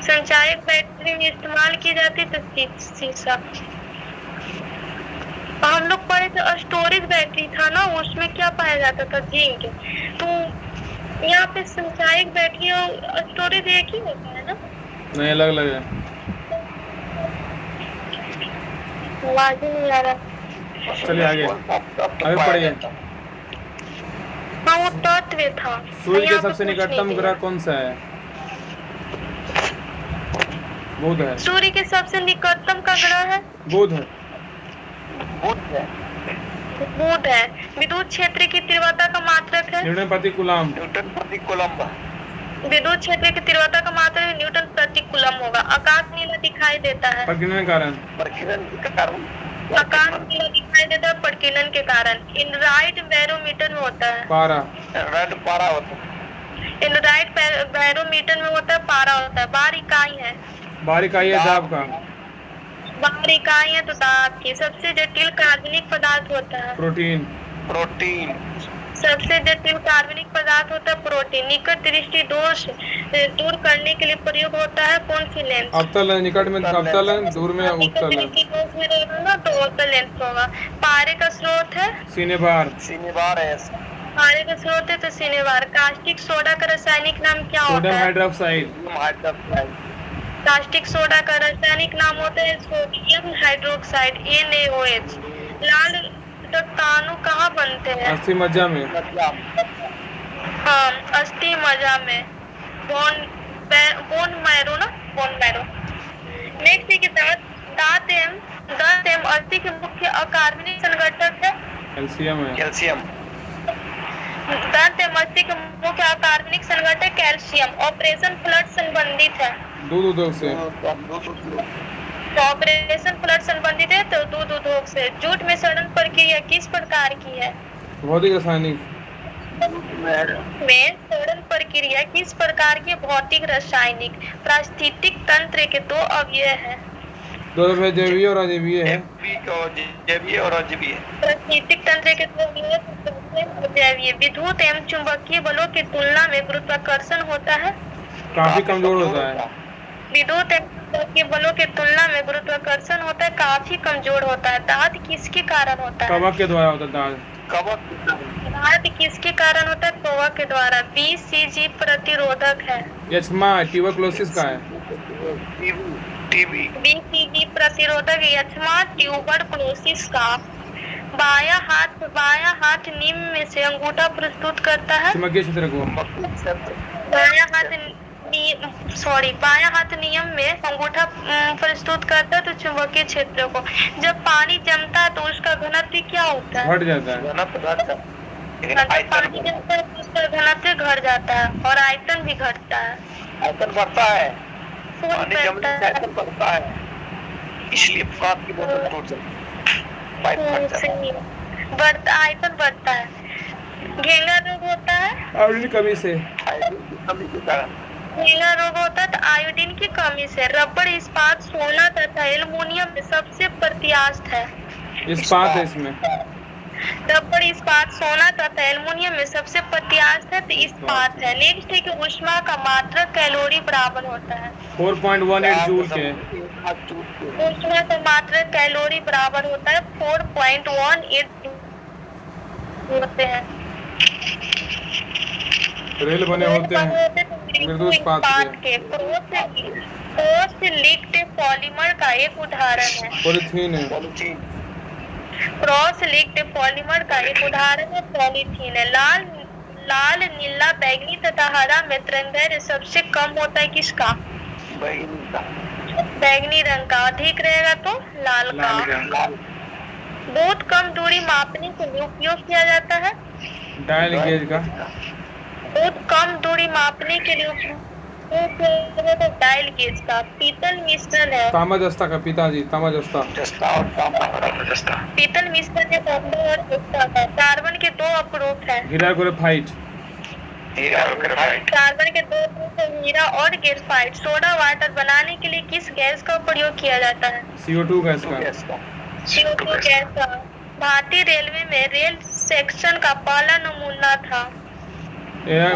संचायक बैटरी में इस्तेमाल की जाती है तो शीशा। हम लोग पढ़े थे स्टोरेज बैटरी था ना, उसमें क्या पाया जाता था? जिंक। तो यहाँ पे संचायक बैटरी और स्टोरेज एक ही होता है ना? नहीं, अलग अलग है। आवाज नहीं आ रहा। चलिए आगे आगे पढ़िए। हाँ वो तत्व था। सूर्य के यहाँ पे सबसे कुछ निकटतम नहीं ग्रह दिया। कौन सा है? बुध है। सूर्य के सबसे निकटतम का ग्रह है बुध है। बुध है। विद्युत क्षेत्र की तीव्रता का मात्रक है न्यूटन प्रति कूलम। न्यूटन प्रति कूलम। विद्युत क्षेत्र की तीव्रता का मात्रक न्यूटन प्रति कूलम होगा। आकाश नीला दिखाई देता है। प्रकीर्णन कारण। प्रकीर्णन के कारण। आकाश नीला दिखाई देता है प्रकीर्णन के कारण। इनराइट बैरोमीटर में होता है पारा। रेड पारा होता है। इनराइट बैरोमीटर में होता है पारा होता है। बार इकाई है। बार इकाई है दाब का। बार इकाई है तो दाब की। सबसे जटिल कार्बनिक पदार्थ होता है प्रोटीन। प्रोटीन। सबसे जटिल कार्बनिक पदार्थ होता है प्रोटीन। निकट दृष्टि दोष दूर करने के लिए प्रयोग होता है कौन सी लेंस? अवतल। निकट में अवतल, दूर में निकट उत्तल। दृष्टि दोष में रहेगा तो अवतल लेंस होगा। पारे का स्रोत है सीनेबार। सिनेबार है। पारे का स्रोत है तो सिनेबार। कास्टिक सोडा का रासायनिक नाम क्या होता सोडियम है? हाइड्रोक्साइड। कास्टिक सोडा का रासायनिक नाम होता है सोडियम हाइड्रोक्साइड NaOH। लाल रक्ताणु कहाँ बनते हैं? अस्थि मज्जा में। हाँ अस्थि मज्जा में। बोन मैरो ना बोन मैरो। नेक्स्ट है कि दांत एवं अस्थि के मुख्य अकार्बनिक संघटक है कैल्शियम है। कैल्शियम। दांत एवं अस्थि के मुख्य अकार्बनिक संघटक कैल्शियम। ऑपरेशन फ्लड संबंधित है दूध उद्योग से। तो ऑपरेशन फ्लड संबंधित है तो दूध उद्योग से। जूट में सड़न प्रक्रिया किस प्रकार की है? भौतिक रासायनिक। में सड़न प्रक्रिया किस प्रकार की? भौतिक रासायनिक। पारिस्थितिक तंत्र के दो अवयव हैं। दो दफे जैवीय और अजैवीय है। जैवीय और अजैवीय। पारिस्थितिक तंत्र के दो अवयव जैवीय। विद्युत एवं चुंबकीय बलों की तुलना में गुरुत्वाकर्षण होता है काफी कमजोर होता है। विद्युत एवं चुंबकीय बलों की तुलना में गुरुत्वाकर्षण होता है काफी कमजोर होता है। दाद किसके कारण होता है? कवक के द्वारा होता है दाद। दाद किसके कारण होता है? कवक के द्वारा। BCG प्रतिरोधक है। यक्ष्मा ट्यूबरकुलोसिस का है। टीबी। BCG प्रतिरोधक यक्ष्मा ट्यूबरकुलोसिस का। बायां हाथ निम्न में से अंगूठा प्रस्तुत करता है। चुंबकीय क्षेत्र को। बायां हाथ नियम में अंगूठा प्रस्तुत करता है तो चुंबकीय क्षेत्र को। जब पानी जमता है तो उसका घनत्व क्या होता है? घट जाता है। जब पानी जमता है तो उसका घनत्व घट जाता है और आयतन भी घटता है। आयतन बढ़ता है। खून पानी जमने से आयतन बढ़ता है इसलिए कांच की बोतल टूट जाती है। पाइप फट जाता है। बढ़ता आयतन बढ़ता है। घेंगा रोग होता है आयोडीन कमी से। आयतन की कमी के कारण। घेंगा रोग होता है तो आयोडीन की कमी से। रबड़ इस्पात सोना तथा एल्युमिनियम में सबसे प्रत्यास्थ है। इस्पात है इसमें। रबड़ इस्पात सोना तथा एल्युमिनियम में सबसे प्रत्यास्थ है तो इस्पात है। नेक्स्ट है कि ऊष्मा का मात्रक कैलोरी बराबर होता है 4.18 जूल के। ऊष्मा का मात्रक कैलोरी बराबर होता है 4.18 होते हैं। रेल बने होते हैं मृदु इस्पात के। ठोस लिक्ड पॉलीमर का एक उदाहरण है पॉलीथीन है। क्रॉस लिक्ड पॉलीमर का एक उदाहरण है पॉलीथीन है। लाल नीला बैंगनी तथा हरा में तरंगदैर्घ्य सबसे कम होता है किसका? बैंगनी रंग का। अधिक रहेगा तो लाल का। बहुत कम दूरी मापने के लिए उपयोग किया जाता है डायल गेज का। बहुत कम दूरी मापने के लिए उपयोग किया जाता है डायल गेज का। पीतल मिश्रण है। तामाजस्ता का पिताजी तामाजस्ता। पीतल मिश्रण है तांबा और जस्ता का। कार्बन के दो अपरूप है। हीरा ग्रेफाइट। कार्बन के दो अपरूप है हीरा और ग्रेफाइट। सोडा वाटर बनाने के लिए किस गैस का प्रयोग किया जाता है? CO2 गैस का। CO2 गैस का। भारतीय रेलवे में रेल सेक्शन का पहला नमूना था।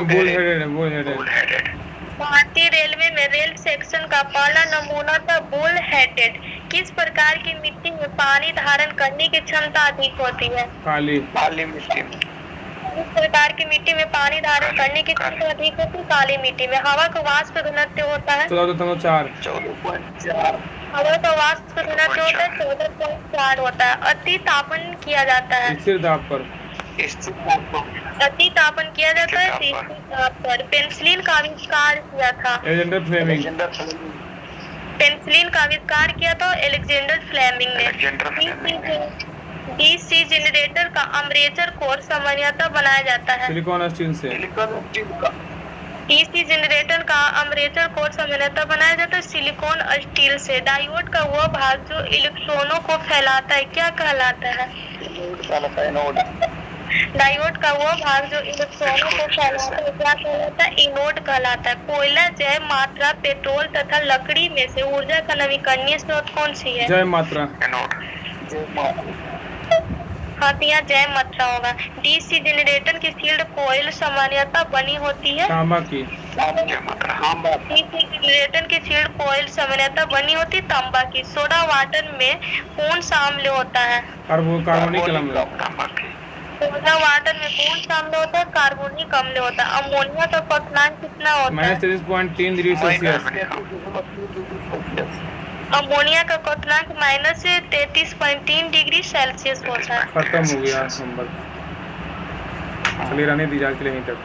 Bull headed. भारतीय रेलवे में रेल सेक्शन का पहला नमूना था बुल हेडेड। किस प्रकार की मिट्टी में पानी धारण करने की क्षमता अधिक होती है? काली मिट्टी। किस प्रकार की मिट्टी में पानी धारण करने की क्षमता अधिक होती है? काली मिट्टी में। हवा का वाष्प घनत्व होता है 14.4। हवा का वाष्प घनत्व जो होता है 14.4 होता है। अति तापन किया जाता है। स्थिर दाब पर। स्थिर दाब पर। अति तापन किया जाता है स्थिर दाब पर। पेनिसिलिन का आविष्कार किया था। Alexander Fleming. Alexander Fleming. Penicillin का आविष्कार किया था अलेक्जेंडर फ्लेमिंग ने। अलेक्जेंडर फ्लेमिंग ने। डीसी जनरेटर का आर्मेचर कोर सामान्यतः बनाया जाता है। सिलिकॉन स्टील से। सिलिकॉन स्टील का। डीसी जनरेटर का आर्मेचर कोर सामान्यतः बनाया जाता है सिलिकॉन स्टील से। डायोड का वह भाग जो इलेक्ट्रॉनों को फैलाता है क्या कहलाता है? एनोड। डायोड का वो भाग जो इलेक्ट्रॉनों को फैलाता है क्या कहलाता है? एनोड कहलाता है। कोयला, जैव मात्रा, पेट्रोल तथा लकड़ी में से ऊर्जा का नवीकरणीय स्रोत कौन सी है? जैव मात्रा। एनोड। हाँ तो यहाँ जैव मात्रा होगा। डीसी जनरेटर की फील्ड कोयल सामान्यतः बनी होती है तांबा की। डीसी जनरेटर की फील्ड कोयल सामान्यतः बनी होती है तांबा की। सोडा वाटर में कौन सा अम्ल होता है? कार्बोनिक अम्ल। सोडा वाटर में कौन सा अम्ल होता है? कार्बोनिक अम्ल होता है। अमोनिया का क्वथनांक कितना होता है? -33.3 डिग्री सेल्सियस। अमोनिया का क्वथनांक -33.3 डिग्री सेल्सियस होता है। खत्म हो गया नंबर। चलिए रहने दीजिए आज के लिए यहीं तक।